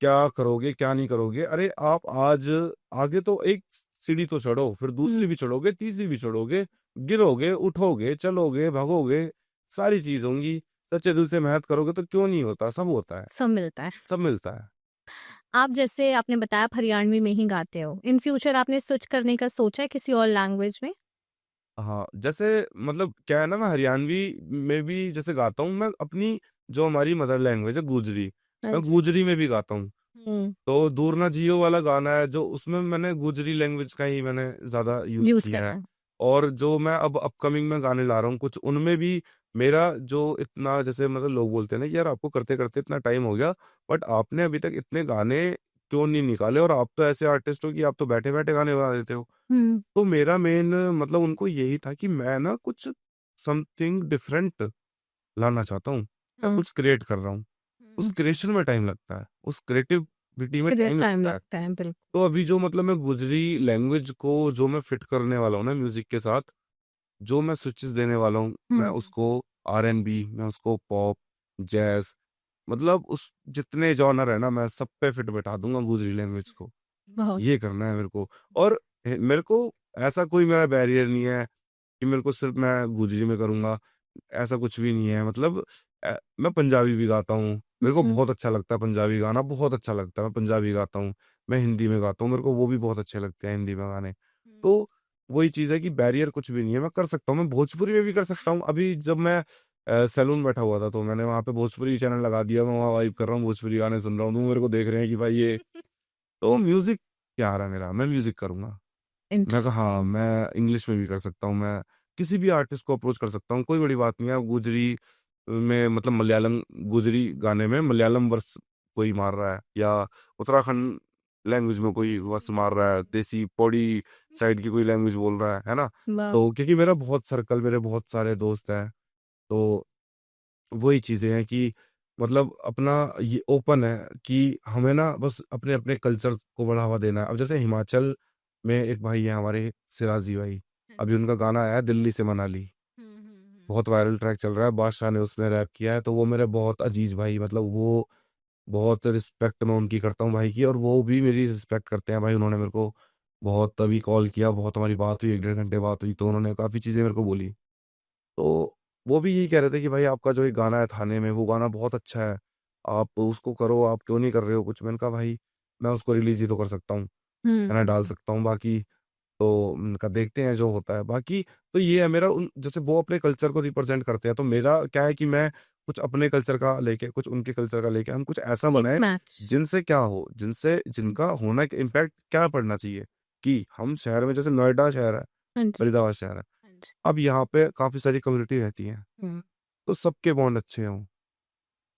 क्या करोगे, क्या नहीं करोगे? अरे, आप आज आगे तो एक सीढ़ी तो चढ़ो, फिर हुँ, दूसरी भी चढ़ोगे, तीसरी भी चढ़ोगे, गिरोगे, उठोगे, चलोगे, भागोगे, सारी चीज़ होंगी। सच्चे दिल से मेहनत करोगे तो क्यों नहीं होता? सब होता है, सब मिलता है। सब मिलता है। आप जैसे आपने बताया आप हरियाणवी में ही गाते हो। इन फ्यूचर आपने स्विच करने का सोचा है किसी और लैंग्वेज में? हाँ, जैसे मतलब क्या है ना, मैं हरियाणवी में भी जैसे गाता हूँ, मैं अपनी जो हमारी मदर लैंग्वेज है गुजरी, हाँ मैं जी। गुजरी में भी गाता हूँ। हुँ, तो दूर ना जियो वाला गाना है जो, उसमें मैंने गुजरी लैंग्वेज का ही मैंने ज़्यादा यूज़ यूज़ किया है। करना है। और जो मैं अब अपकमिंग में गाने ला रहा हूँ कुछ, उनमें भी मेरा जो इतना जैसे मतलब लोग बोलते हैं ना कि यार आपको करते-करते इतना टाइम हो गया, बट आपने अभी तक इतने गाने क्यों नहीं निकाले और आप तो ऐसे आर्टिस्ट हो कि आप तो बैठे-बैठे गाने बना देते हो। हुँ, तो मेरा मेन मतलब उनको यही था कि मैं ना कुछ समथिंग डिफरेंट लाना चाहता हूँ। मैं हुँ, कुछ क्रिएट कर रहा हूँ। उस हुँ। क्रिएशन में टाइम लगता है, उस क्रिएटिविटी में फिर टाइम टाइम लगता है। लगता है, बिल्कुल। तो अभी जो मतलब मैं गुजरी लैंग्वेज को जो मैं फिट करने वाला हूँ ना म्यूज़िक के साथ, जो मैं स्विचेस देने वाला हूँ, मैं हुँ, उसको आरएनबी, मैं उसको पॉप, जैज़ मतलब उस जितने जॉनर है ना, मैं सब पे फिट बैठा दूँगा गुजरी लैंग्वेज को। बहुत। ये करना है मेरे को और मेरे को ऐसा कोई मेरा बैरियर नहीं है कि मेरे को सिर्फ़ मैं गुजरी में करूँगा, ऐसा कुछ भी नहीं है। मतलब मैं पंजाबी भी गाता हूँ, मेरे को हुँ, बहुत अच्छा लगता है पंजाबी गाना, बहुत अच्छा लगता है। मैं पंजाबी गाता हूँ, मैं हिंदी में गाता हूँ, मेरे को वो भी बहुत अच्छे लगते हैं हिंदी में गाने। तो वही चीज़ है कि बैरियर कुछ भी नहीं है, मैं कर सकता हूँ, मैं भोजपुरी में भी कर सकता हूँ। अभी जब मैं सैलून में बैठा हुआ था, तो मैंने वहाँ पे भोजपुरी चैनल लगा दिया, मैं वहाँ वाइब कर रहा हूँ, भोजपुरी गाने सुन रहा हूँ, तो मेरे को देख रहे हैं कि भाई ये तो म्यूज़िक प्यार है मेरा, मैं म्यूज़िक करूँगा। मैं कहा हाँ, इंटरेस्टिंग। मैं इंग्लिश में भी कर सकता हूँ, मैं किसी भी आर्टिस्ट को अप्रोच कर सकता हूँ, कोई बड़ी बात नहीं है। गुजरी में मतलब मलयालम गुजरी गाने में मलयालम वर्स कोई मार रहा है या उत्तराखंड लैंग्वेज में कोई वर्स मार रहा है, देसी पौड़ी साइड की कोई लैंग्वेज बोल रहा है ना? वाह! तो क्योंकि मेरा बहुत सर्कल मेरे बहुत सारे दोस्त हैं, तो वही चीज़ें हैं कि मतलब अपना ये ओपन है कि हमें ना बस अपने-अपने कल्चर को बढ़ावा देना है। अब जैसे हिमाचल में एक भाई हैं हमारे सिराजी भाई, हाँ अभी जी। उनका गाना आया है दिल्ली से मनाली, हुँ, हुँ, हुँ। बहुत वायरल ट्रैक चल रहा है, बादशाह ने उसमें रैप किया है, तो वो मेरे बहुत अजीज़ भाई मतलब वो बहुत रिस्पेक्ट मैं उनकी करता हूँ भाई की और वो भी मेरी रिस्पेक्ट करते हैं भाई। उन्होंने मेरे को बहुत अभी कॉल किया, बहुत हमारी बात हुई, 1 डेढ़ घंटे बात हुई, तो उन्होंने काफ़ी चीज़ें मेरे को बोली। तो वो भी यही कह रहे थे कि भाई आपका जो ये गाना है थाने में, वो गाना बहुत अच्छा है। आप उसको करो, आप क्यों नहीं कर रहे हो कुछ? मैंने कहा भाई मैं उसको रिलीज़ ही तो कर सकता हूँ, हुँ, गाना डाल हुँ। सकता हूँ, बाकी तो मैंने कहा देखते हैं जो होता है। बाकी तो ये है मेरा उन जैसे वो अपने कल्चर को रिप्रेज़ेंट करते हैं, तो मेरा क्या है कि मैं कुछ अपने कल्चर का लेके, कुछ उनके कल्चर का लेके हम कुछ ऐसा मिक्स बनाएँ, मैच। जिनसे क्या हो, जिनसे जिनका होना एक इम्पैक्ट क्या पड़ना चाहिए कि हम शहर में जैसे नोएडा शहर है, हाँ जी, फरीदाबाद शहर है। हाँ जी। अब यहाँ पे काफ़ी सारी कम्युनिटी रहती है। हुँ। तो सबके बॉन्ड अच्छे हों।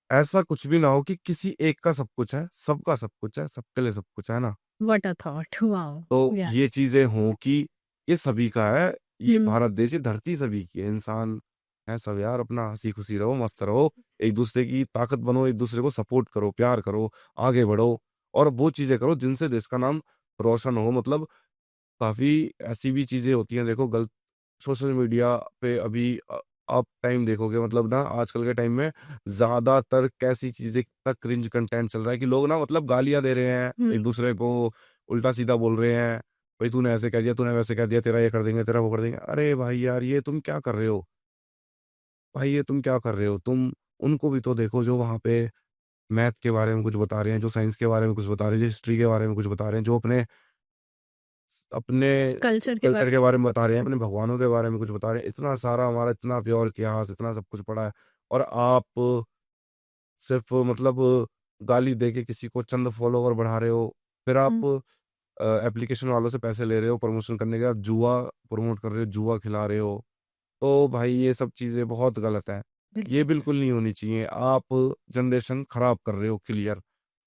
ऐसा कुछ भी ना हो कि किसी एक का सब कुछ है, सबका सब कुछ है, सबके लिए सब कुछ है ना? What a thought! वॉव! तो या ये चीज़ें हों कि ये सभी का है, ये हुँ, भारत देश, ये धरती सभी की है, इंसान हैं सब यार अपना हँसी-खुशी रहो, मस्त रहो, एक-दूसरे की ताकत बनो, एक-दूसरे को सपोर्ट करो, प्यार करो, आगे बढ़ो और वो चीज़ें करो जिनसे देश का नाम रोशन हो। मतलब काफ़ी ऐसी भी चीज़ें होती हैं देखो गलत सोशल मीडिया पे अभी आप टाइम देखोगे मतलब ना आजकल के टाइम में ज़्यादातर कैसी चीज़ें कितना क्रिंज कंटेंट चल रहा है कि लोग ना मतलब गालियाँ दे रहे हैं, हुँ। एक-दूसरे को उल्टा-सीधा बोल रहे हैं, भई तूने ऐसे कह दिया, तूने वैसे कह दिया, तेरा ये कर देंगे, तेरा वो कर देंगे। अरे भाई यार ये तुम क्या कर रहे हो? भाई ये तुम क्या कर रहे हो? तुम उनको भी तो देखो जो वहाँ पे मैथ के बारे में कुछ बता रहे हैं, जो साइंस के बारे में कुछ बता रहे हैं, जो हिस्ट्री के बारे में कुछ बता रहे हैं, जो अपने अपने कल्चर के कल्चर बारे के बारे में बता रहे हैं, अपने भगवानों के बारे में कुछ बता रहे हैं। इतना सारा हमारा इतना प्योर इतिहास, इतना सब कुछ पड़ा है और आप सिर्फ़ मतलब गाली दे के किसी को चंद फॉलोवर बढ़ा रहे हो। फिर हुँ, आप एप्लीकेशन वालों से पैसे ले रहे हो प्रमोशन करने के, आप जुआ प्रमोट कर रहे हो, जुआ खिला रहे हो। तो भाई ये सब चीज़ें बहुत गलत हैं। ये बिल्कुल। बिल्कुल नहीं होनी चाहिए। आप जनरेशन खराब कर रहे हो क्लियर।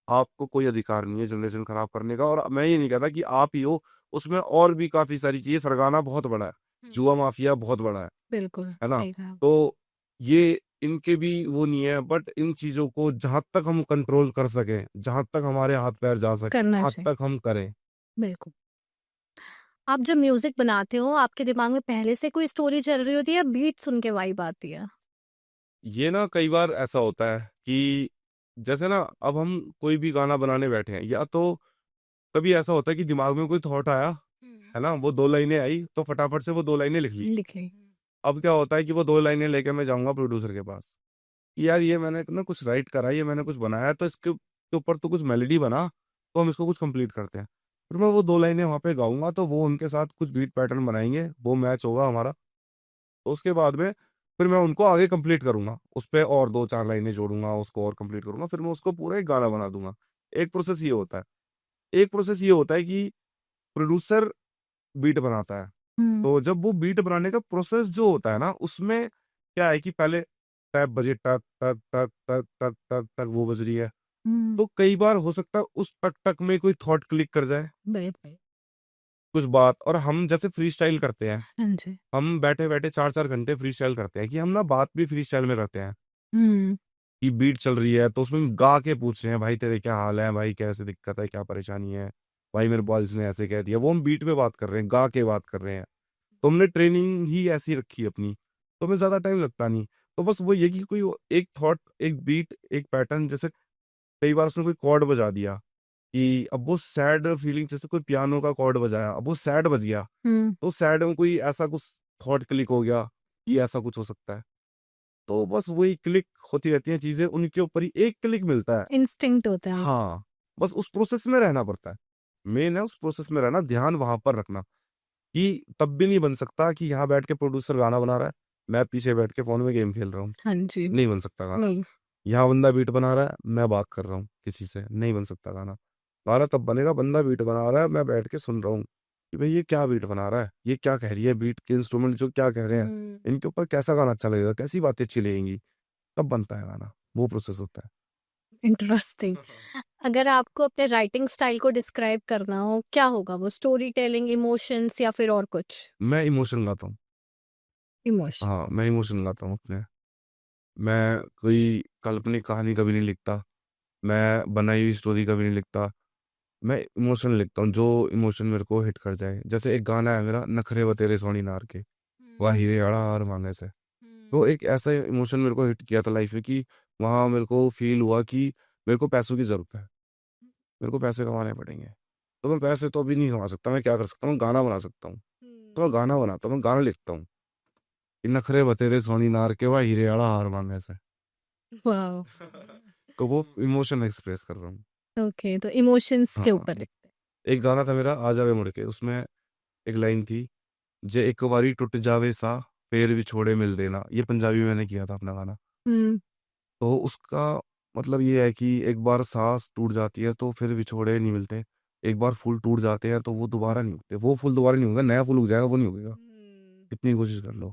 आपको कोई अधिकार नहीं है जनरेशन खराब करने का और मैं ये नहीं कहता कि आप ही हो, उसमें और भी काफ़ी सारी चीज़ें सरगना बहुत बड़ा है। हुँ। जुआ माफ़िया बहुत बड़ा बिल्कुल, है ना? सही कहा। तो ये इनके भी वो नहीं है बट इन चीज़ों को जहाँ तक हम कंट्रोल कर सकें, जहाँ तक हमारे हाथ-पैर जा सके, करना वहाँ चाहिए, तक हम करें। बिल्कुल। आप जब म्यूज़िक बनाते हो, आपके दिमाग में पहले से कोई स्टोरी चल रही होती है या बीट सुन के वाइब आती है? ये ना कई बार ऐसा होता है कि जैसे ना अब हम कोई भी गाना बनाने बैठे हैं या तो कभी ऐसा होता है कि दिमाग में कोई थॉट आया, हुँ। है ना? वो 2 लाइनें आई तो फटाफट से वो 2 लाइनें लिख ली। लिख ली। अब क्या होता है कि वो 2 लाइनें लेके मैं जाऊँगा प्रोड्यूसर के पास, कि यार ये मैंने ना कुछ राइट करा है, ये मैंने कुछ बनाया है तो इसके ऊपर तो कुछ मेलोडी बना, तो हम इसको कुछ कंप्लीट करते हैं। फिर मैं वो 2 लाइनें वहाँ पे गाऊँगा तो वो उनके साथ कुछ बीट पैटर्न बनाएँगे, वो मैच होगा हमारा। तो उसके बाद में फिर मैं उनको आगे कंप्लीट करूँगा। उसपे और 2-4 लाइनें जोड़ूँगा, उसको और कंप्लीट करूँगा, फिर मैं उसको पूरा एक गाना बना दूँगा। एक प्रोसेस ये होता है। एक प्रोसेस ये होता है कि प्रोड्यूसर बीट बनाता है। हुँ, तो जब वो बीट बनाने का प्रोसेस जो होता है ना, उसमें क्या है कि पहले टैप बजे, टक टक टक टक टक टक टक, वो बज रही है। तो कई बार हो सकता है उस टक टक में कोई थॉट क्लिक कर जाए, बिल्कुल। कुछ बात, और हम जैसे फ्री स्टाइल करते हैं, हाँ जी। हम बैठे बैठे 4-4 घंटे फ्री स्टाइल करते हैं कि हम ना बात भी फ्री स्टाइल में रहते हैं हम्म। कि बीट चल रही है तो उसमें हम गा के पूछ रहे हैं, भाई तेरे क्या हाल है, भाई कैसे दिक्कत है, क्या परेशानी है, भाई मेरे बॉयज ने ऐसे कह दिया, वो हम बीट पे बात कर रहे हैं, गा के बात कर रहे हैं। तो हमने ट्रेनिंग ही ऐसी रखी है अपनी, तो हमें ज्यादा टाइम लगता नहीं। तो बस वो ये कि कोई एक थॉट, एक बीट, एक पैटर्न, जैसे कई बार उसने कोई कॉर्ड बजा दिया कि अब वो सैड फीलिंग, जैसे कोई पियानो का कॉर्ड बजाया, अब वो सैड बज गया, तो सैड में कोई ऐसा कुछ थॉट क्लिक हो गया कि ऐसा कुछ हो सकता है। तो बस वही क्लिक होती रहती हैं चीजें, उनके ऊपर ही एक क्लिक मिलता है। इंस्टिंक्ट होता है। हाँ, बस उस प्रोसेस में रहना पड़ता है। मेन है उस प्रोसेस में रहना, ध्यान वहां पर रखना कि तब भी नहीं बन सकता कि यहाँ बैठ के प्रोड्यूसर गाना बना रहा है, मैं पीछे बैठ के फोन में गेम खेल रहा हूँ। हाँ जी। नहीं बन सकता गाना। नहीं। यहाँ बंदा बीट बना रहा है, मैं बात कर रहा हूँ किसी से, नहीं बन सकता गाना। गाना तब बनेगा, बंदा बीट बना रहा है, मैं बैठ के सुन रहा हूँ कि भाई ये क्या बीट बना रहा है, ये क्या कह रही है, बीट के इंस्ट्रूमेंट जो क्या कह रहे हैं, इनके ऊपर कैसा गाना अच्छा लगेगा, कैसी बातें अच्छी लगेंगी, तब बनता है गाना। वो प्रोसेस होता है। इंटरेस्टिंग। अगर आपको अपने राइटिंग स्टाइल को डिस्क्राइब करना हो, क्या होगा वो? स्टोरी टेलिंग, इमोशंस, या फिर और कुछ? मैं इमोशन गाता हूँ। इमोशन। हाँ, मैं इमोशन गाता हूँ अपने। मैं कोई काल्पनिक कहानी कभी नहीं लिखता, मैं बनाई हुई स्टोरी कभी नहीं लिखता। मैं इमोशन लिखता हूँ, जो इमोशन मेरे को हिट कर जाए। जैसे एक गाना है मेरा, नखरे व तेरे सोनी नार के, वाह हीरे अड़ा हार मांगे से। तो एक ऐसा इमोशन मेरे को हिट किया था लाइफ में कि वहां मेरे को फील हुआ कि मेरे को पैसों की जरूरत है, मेरे को पैसे कमाने पड़ेंगे। तो मैं पैसे तो अभी नहीं कमा सकता, मैं क्या कर सकता हूँ, गाना बना सकता हूँ। तो मैं गाना बनाता हूँ, मैं गाना लिखता हूँ कि नखरे व तेरे सोनी नार के, वाह हीरे अड़ा हार मांगे से। वाओ। तो वो इमोशन एक्सप्रेस कर रहा हूँ। ओके, तो इमोशंस के हाँ, ऊपर लिखते एक गाना था मेरा, आ जावे मुड़ के, उसमें एक लाइन थी, जे एक बारी टूट जावे सा, फिर भी छोड़े मिल देना। ये पंजाबी में मैंने किया था अपना गाना। हैं। तो उसका मतलब ये है कि एक बार सांस टूट जाती है तो फिर विछोड़े नहीं मिलते, एक बार फूल टूट जाते हैं तो वो दोबारा नहीं उगते, वो फूल दोबारा नहीं उगेगा, नया फूल उग जाएगा, वो नहीं उगेगा। कितनी कोशिश कर लो,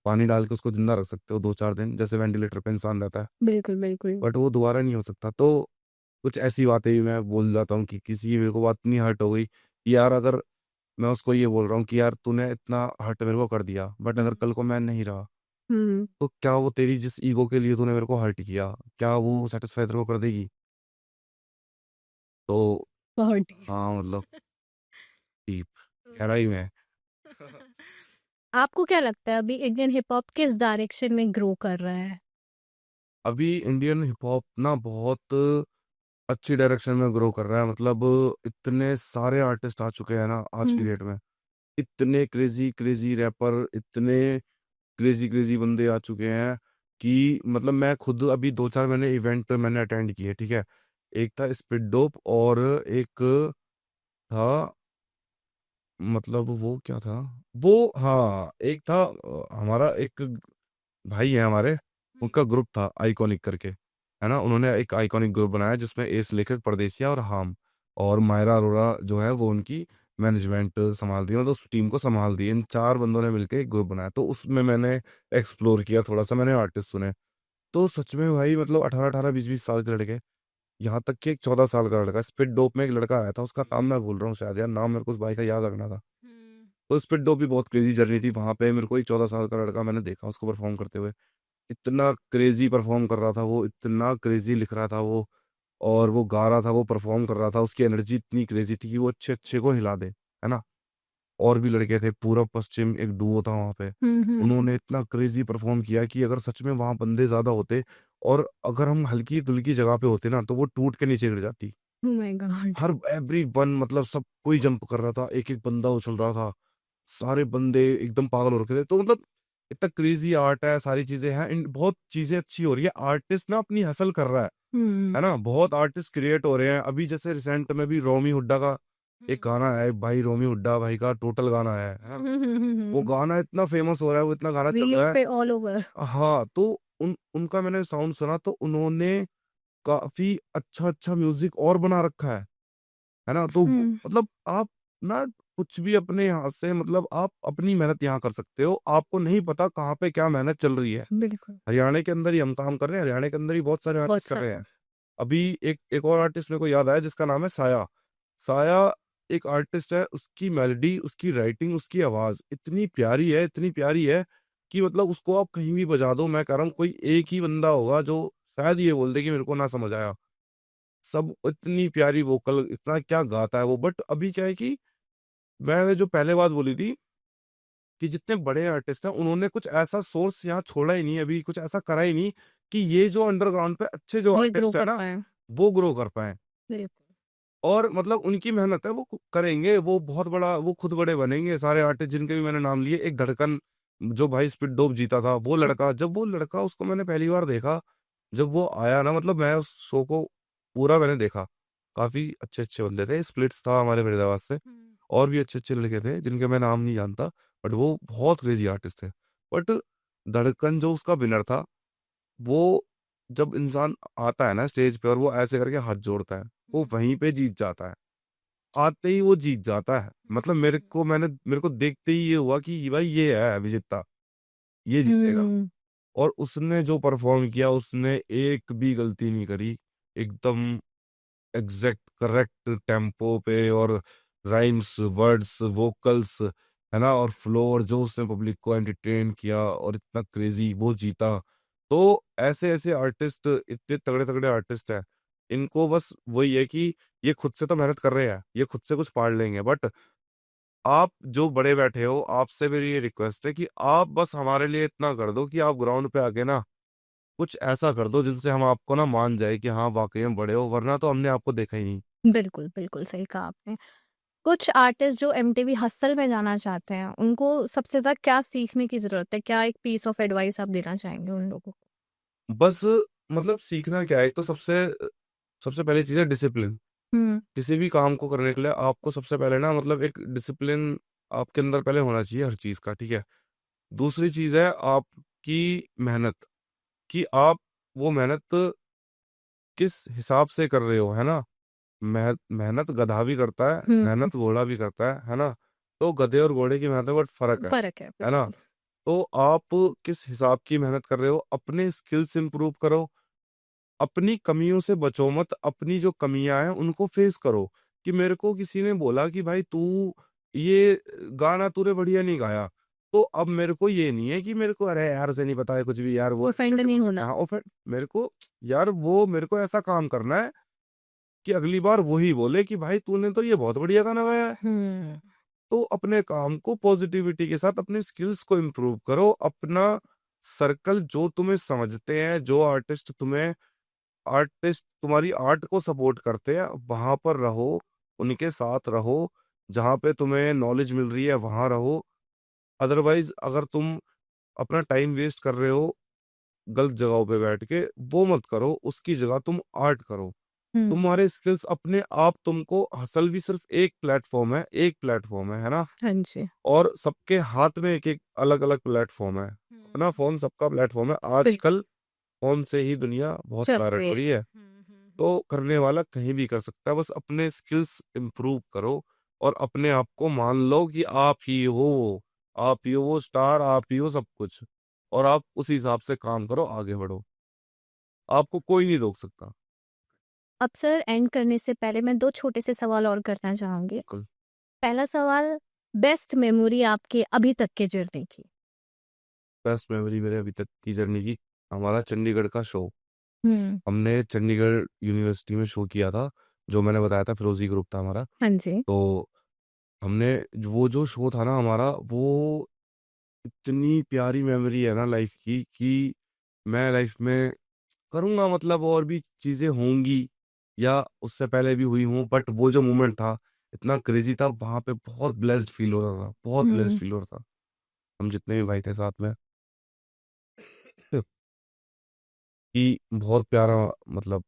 पानी डाल के उसको जिंदा रख सकते हो 2-4 दिन, जैसे वेंटिलेटर पे इंसान रहता है, बिल्कुल बिल्कुल। बट वो दोबारा नहीं हो सकता। तो कुछ ऐसी बातें भी मैं बोल जाता हूँ कि किसी की मेरे को बात नहीं हर्ट हो गई कि यार, अगर मैं उसको ये बोल रहा हूँ कि यार तूने इतना हर्ट मेरे को कर दिया, बट अगर कल को मैं नहीं रहा, हम्म। तो क्या वो तेरी जिस ईगो के लिए तूने मेरे को हर्ट किया, क्या वो सेटिस्फाई तेरे को कर देगी? तो बहुत हाँ, मतलब deep। डीप, गहराई में है। आपको क्या लगता है अभी इंडियन हिप हॉप किस डायरेक्शन में ग्रो कर रहा है? अभी इंडियन हिप हॉप ना बहुत अच्छी डायरेक्शन में ग्रो कर रहा है। मतलब इतने सारे आर्टिस्ट आ चुके हैं ना आज की डेट में, इतने क्रेजी क्रेजी रैपर, इतने क्रेजी क्रेजी बंदे आ चुके हैं कि मतलब मैं खुद अभी 2-4 इवेंट मैंने अटेंड किए, ठीक है। एक था स्पिड डोप, और एक था, मतलब वो क्या था, वो हाँ एक था, हमारा एक भाई है हमारे, उनका ग्रुप था आइकॉनिक करके, है ना। उन्होंने एक आइकॉनिक ग्रुप बनाया जिसमें एस लेखक, परदेसिया और हाम, और मायरा अरोड़ा जो है वो उनकी मैनेजमेंट संभाल रही है, मतलब उस टीम को संभाल रही है। इन 4 बंदों ने मिलकर एक ग्रुप बनाया, तो उसमें मैंने एक्सप्लोर किया थोड़ा सा, मैंने आर्टिस्ट सुने। तो सच में भाई, मतलब 18-18, 20-20 साल के लड़के, यहाँ तक कि एक 14 साल का लड़का, स्पिड डोप में एक लड़का आया था, उसका नाम मैं भूल रहा हूँ शायद, यार नाम मेरे को उस भाई का याद रखना था। तो स्पिड डोप भी बहुत क्रेजी जर्नी थी, वहां पे मेरे को एक 14 साल का लड़का मैंने देखा उसको परफॉर्म करते हुए। इतना क्रेजी परफॉर्म कर रहा था वो, इतना क्रेजी लिख रहा था वो, और वो गा रहा था, वो परफॉर्म कर रहा था, उसकी एनर्जी इतनी क्रेजी थी कि वो अच्छे अच्छे को हिला दे, है ना। और भी लड़के थे, पूरब पश्चिम एक डुओ था वहां पे, उन्होंने इतना क्रेजी परफॉर्म किया कि अगर सच में वहां बंदे ज्यादा होते, और अगर हम हल्की दुल्की जगह पे होते ना, तो वो टूट के नीचे गिर जाती। Oh my God। Her every one, मतलब सब कोई जंप कर रहा था, एक एक बंदा उछल रहा था, सारे बंदे एकदम पागल हो रखे थे। तो मतलब इतना क्रेजी आर्ट है, सारी चीजें हैं, बहुत चीजें अच्छी हो रही है, आर्टिस्ट ना अपनी हसल कर रहा है ना। बहुत आर्टिस्ट क्रिएट हो रहे हैं अभी, जैसे रिसेंट में भी रोमी हुड्डा का एक गाना है भाई, रोमी हुड्डा भाई का टोटल गाना है ना? वो गाना इतना फेमस हो रहा है, वो इतना गाना चल रील रहा है। पे ऑल ओवर। हाँ, तो उनका मैंने साउंड सुना, तो उन्होंने काफी अच्छा अच्छा म्यूजिक और बना रखा है ना। तो मतलब आप ना कुछ भी अपने यहाँ से मतलब आप अपनी मेहनत यहाँ कर सकते हो, आपको नहीं पता कहाँ पे क्या मेहनत चल रही है। बिल्कुल। हरियाणा के अंदर ही हम काम कर रहे हैं, हरियाणा के अंदर ही बहुत सारे बहुत आर्टिस्ट कर रहे सारा। हैं। अभी एक और आर्टिस्ट मेरे को याद आया जिसका नाम है साया। साया एक आर्टिस्ट है, उसकी मेलोडी, उसकी राइटिंग, उसकी आवाज़ इतनी प्यारी है कि मतलब उसको आप कहीं भी बजा दो, मैं कह रहा हूँ कोई एक ही बंदा होगा जो शायद ये बोल दे कि मेरे को ना समझ आया। सब इतनी प्यारी वोकल, इतना क्या गाता है वो। बट अभी क्या है कि मैंने जो पहले बात बोली थी कि जितने बड़े आर्टिस्ट हैं उन्होंने कुछ ऐसा सोर्स यहाँ छोड़ा ही नहीं, अभी कुछ ऐसा करा ही नहीं कि ये जो अंडरग्राउंड पे अच्छे जो वो ग्रो आर्टिस्ट है कर ना, पाए। वो ग्रो कर पाए। बिल्कुल। और मतलब उनकी मेहनत है, वो करेंगे, वो बहुत बड़ा, वो खुद बड़े बनेंगे। सारे आर्टिस्ट जिनके भी मैंने नाम लिए, एक धड़कन जो भाई स्पीड डोप जीता था, वो लड़का उसको मैंने पहली बार देखा जब वो आया ना, मतलब मैं उस शो को पूरा मैंने देखा। काफी अच्छे अच्छे बंदे थे, स्प्लिट्स था हमारे फरीदाबाद से, और भी अच्छे अच्छे लड़के थे जिनके मैं नाम नहीं जानता, बट वो बहुत क्रेजी आर्टिस्ट थे। बट धड़कन जो उसका विनर था, वो जब इंसान आता है ना स्टेज पे और वो ऐसे करके हाथ जोड़ता है, वो वहीं पे जीत जाता है। आते ही वो जीत जाता है। मतलब मेरे को देखते ही ये हुआ कि भाई ये है विजेता, ये जीतेगा। हम्म। और उसने जो परफॉर्म किया, उसने एक भी गलती नहीं करी, एकदम एग्जैक्ट करेक्ट टेम्पो पे, और राइम्स, वर्ड्स, वोकल्स, है ना, और फ्लोर जो उसने पब्लिक को एंटरटेन किया, और इतना क्रेजी वो जीता। तो ऐसे ऐसे आर्टिस्ट, इतने तगड़े तगड़े आर्टिस्ट हैं, इनको बस वही है कि ये खुद से तो मेहनत कर रहे हैं, ये खुद से कुछ पाड़ लेंगे, बट आप जो बड़े बैठे हो, आपसे मेरी ये रिक्वेस्ट है कि आप बस हमारे लिए इतना कर दो कि आप ग्राउंड पे आके ना कुछ ऐसा कर दो जिनसे हम आपको ना मान जाए कि हाँ वाकई में बड़े हो, वरना तो हमने आपको देखा ही नहीं। बिल्कुल, बिल्कुल सही कहा आपने। कुछ आर्टिस्ट जो एमटीवी हसल में जाना चाहते हैं, उनको सबसे ज़्यादा क्या सीखने की ज़रूरत है? क्या एक पीस ऑफ एडवाइस आप देना चाहेंगे उन लोगों को? बस मतलब सीखना क्या है, एक तो सबसे सबसे पहली चीज है डिसिप्लिन। हुँ। किसी भी काम को करने के लिए आपको सबसे पहले ना मतलब एक डिसिप्लिन आपके अंदर पहले होना चाहिए हर चीज का, ठीक है। दूसरी चीज है आपकी मेहनत, कि आप वो मेहनत किस हिसाब से कर रहे हो, है ना। मेहनत गधा भी करता है, हुँ, मेहनत घोड़ा भी करता है ना। तो गधे और घोड़े की मेहनत में बहुत फर्क फ़र्क है, है ना। बिल्कुल। तो आप किस हिसाब की मेहनत कर रहे हो, अपने स्किल्स इंप्रूव करो, अपनी कमियों से बचो मत, अपनी जो कमियां हैं उनको फेस करो। कि मेरे को किसी ने बोला कि भाई तू ये गाना तूने बढ़िया नहीं गाया, तो अब मेरे को ये नहीं है कि मेरे को अरे यार से नहीं पता है कुछ भी यार, वो ऑफेंड नहीं होना। हाँ फिर मेरे को, यार वो मेरे को ऐसा काम करना है कि अगली बार वही बोले कि भाई तूने तो ये बहुत बढ़िया गाना गाया है। हुँ। तो अपने काम को पॉजिटिविटी के साथ, अपने स्किल्स को इम्प्रूव करो, अपना सर्कल जो तुम्हें समझते हैं, जो आर्टिस्ट तुम्हारी आर्ट को सपोर्ट करते हैं, वहां पर रहो, उनके साथ रहो। जहां पे तुम्हें नॉलेज मिल रही है वहां रहो। अदरवाइज अगर तुम अपना टाइम वेस्ट कर रहे हो गलत जगहों पे बैठ के, वो मत करो, उसकी जगह तुम आर्ट करो। हुँ। तुम्हारे स्किल्स अपने आप तुमको, हसल भी सिर्फ एक प्लेटफॉर्म है, एक प्लेटफॉर्म है ना। हाँ जी। और सबके हाथ में एक एक अलग अलग प्लेटफॉर्म है, अपना हुँ। फोन सबका प्लेटफॉर्म है बिल्कुल। आजकल। फोन से ही दुनिया बहुत चल पायलट रही हो है। रही है। तो करने वाला कहीं भी कर सकता है, बस अपने स्किल्स इंप्रूव करो, और अपने आप को मान लो कि आप ही हो वो स्टार, आप ही हो सब कुछ। और आप उस हिसाब से काम करो, आगे बढ़ो, आपको कोई नहीं रोक सकता। अब सर एंड करने से पहले मैं 2 छोटे से सवाल और करना चाहूँगी। बिल्कुल। पहला सवाल, बेस्ट मेमोरी आपके अभी तक के जर्नी की? बेस्ट मेमोरी मेरे अभी तक की जर्नी की, हमारा चंडीगढ़ का शो। हुँ। हमने चंडीगढ़ यूनिवर्सिटी में शो किया था, जो मैंने बताया था, फिरोजी ग्रुप था हमारा। हाँ जी। तो हमने वो जो शो था ना हमारा, वो इतनी प्यारी मेमोरी है ना लाइफ की, कि मैं लाइफ में करूंगा, मतलब और भी चीजें होंगी या उससे पहले भी हुई हूँ, बट वो जो मोमेंट था इतना क्रेजी था, वहां पे बहुत ब्लेस्ड फील हो रहा था, बहुत ब्लेस्ड हुँ। फील हो रहा था। हम जितने भी भाई थे साथ में, कि बहुत प्यारा, मतलब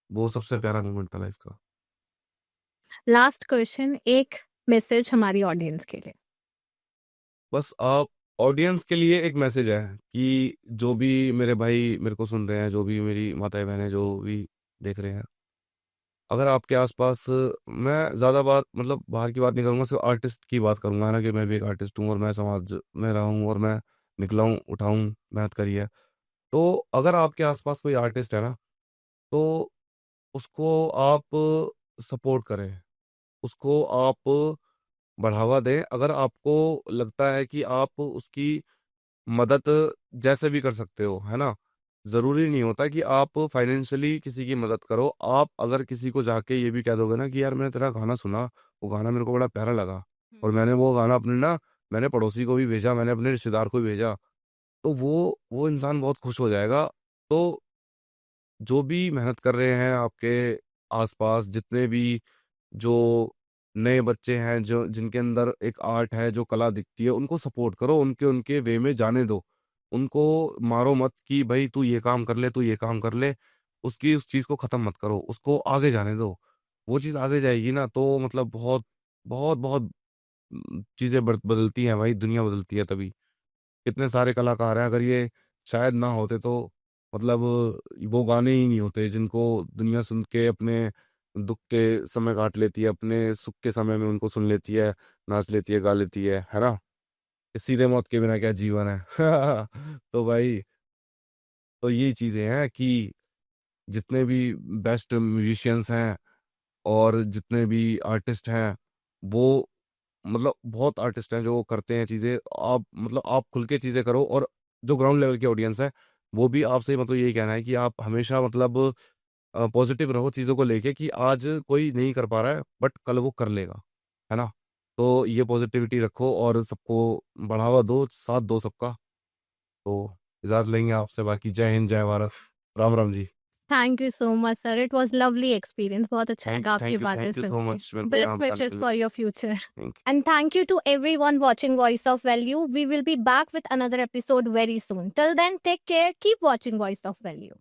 वो सबसे प्यारा मोमेंट था लाइफ का। लास्ट क्वेश्चन, एक मैसेज हमारी ऑडियंस के लिए। बस आप ऑडियंस के लिए एक मैसेज है कि जो भी मेरे भाई मेरे को सुन रहे हैं, जो भी मेरी माताएं बहनें जो भी देख रहे हैं, अगर आपके आसपास मैं ज़्यादा बात मतलब बाहर की बात नहीं करूँगा, सिर्फ आर्टिस्ट की बात करूँगा, है ना, कि मैं भी एक आर्टिस्ट हूँ और मैं समाज में रहा हूँ और मैं निकला हूँ, उठा हूँ, मेहनत करी है। तो अगर आपके आसपास कोई आर्टिस्ट है ना, तो उसको आप सपोर्ट करें, उसको आप बढ़ावा दें। अगर आपको लगता है कि आप उसकी मदद जैसे भी कर सकते हो, है ना? ज़रूरी नहीं होता कि आप फाइनेंशियली किसी की मदद करो। आप अगर किसी को जाके ये भी कह दोगे ना कि यार मैंने तेरा गाना सुना, वो गाना मेरे को बड़ा प्यारा लगा और मैंने वो गाना मैंने पड़ोसी को भी भेजा, मैंने अपने रिश्तेदार को भी भेजा, तो वो इंसान बहुत खुश हो जाएगा। तो जो भी मेहनत कर रहे हैं आपके आस-पास, जितने भी जो नए बच्चे हैं, जो जिनके अंदर एक आर्ट है, जो कला दिखती है, उनको सपोर्ट करो, उनके उनके वे में जाने दो। उनको मारो मत कि भई तू ये काम कर ले, तू ये काम कर ले। उसकी उस चीज़ को ख़त्म मत करो, उसको आगे जाने दो। वो चीज़ आगे जाएगी ना तो मतलब बहुत चीज़ें बदलती हैं भाई, दुनिया बदलती है तभी। कितने सारे कलाकार हैं, अगर ये शायद ना होते तो मतलब वो गाने ही नहीं होते जिनको दुनिया सुन के अपने दुःख के समय काट लेती है, अपने सुख के समय में उनको सुन लेती है, नाच लेती है, गा लेती है ना? सीधे मौत के बिना क्या जीवन है। तो भाई तो यही चीज़ें हैं कि जितने भी बेस्ट म्यूज़िशियंस हैं और जितने भी आर्टिस्ट हैं, वो मतलब बहुत आर्टिस्ट हैं जो करते हैं चीज़ें। आप खुल के चीज़ें करो और जो ग्राउंड लेवल की ऑडियंस है, वो भी आपसे मतलब यही कहना है कि आप हमेशा मतलब पॉज़िटिव रहो चीज़ों को लेके कि आज कोई नहीं कर पा रहा है, बट कल वो कर लेगा, है ना? तो ये पॉज़िटिविटी रखो और सबको बढ़ावा दो, साथ दो सबका। तो इजाज़त लेंगे आपसे, बाकी जय हिंद, जय Bharat. Ram, Ram ji. Thank you so much sir, it was lovely experience. बहुत अच्छा लगा आपकी बातें थैंक यू सुन सो के। मच मेरे को बेस्ट यहाँ पे आने विशेस के लिए। For your future thank and thank you to everyone watching Voice of Value. We will be back with another episode very soon. Till then, take care, keep watching Voice of Value.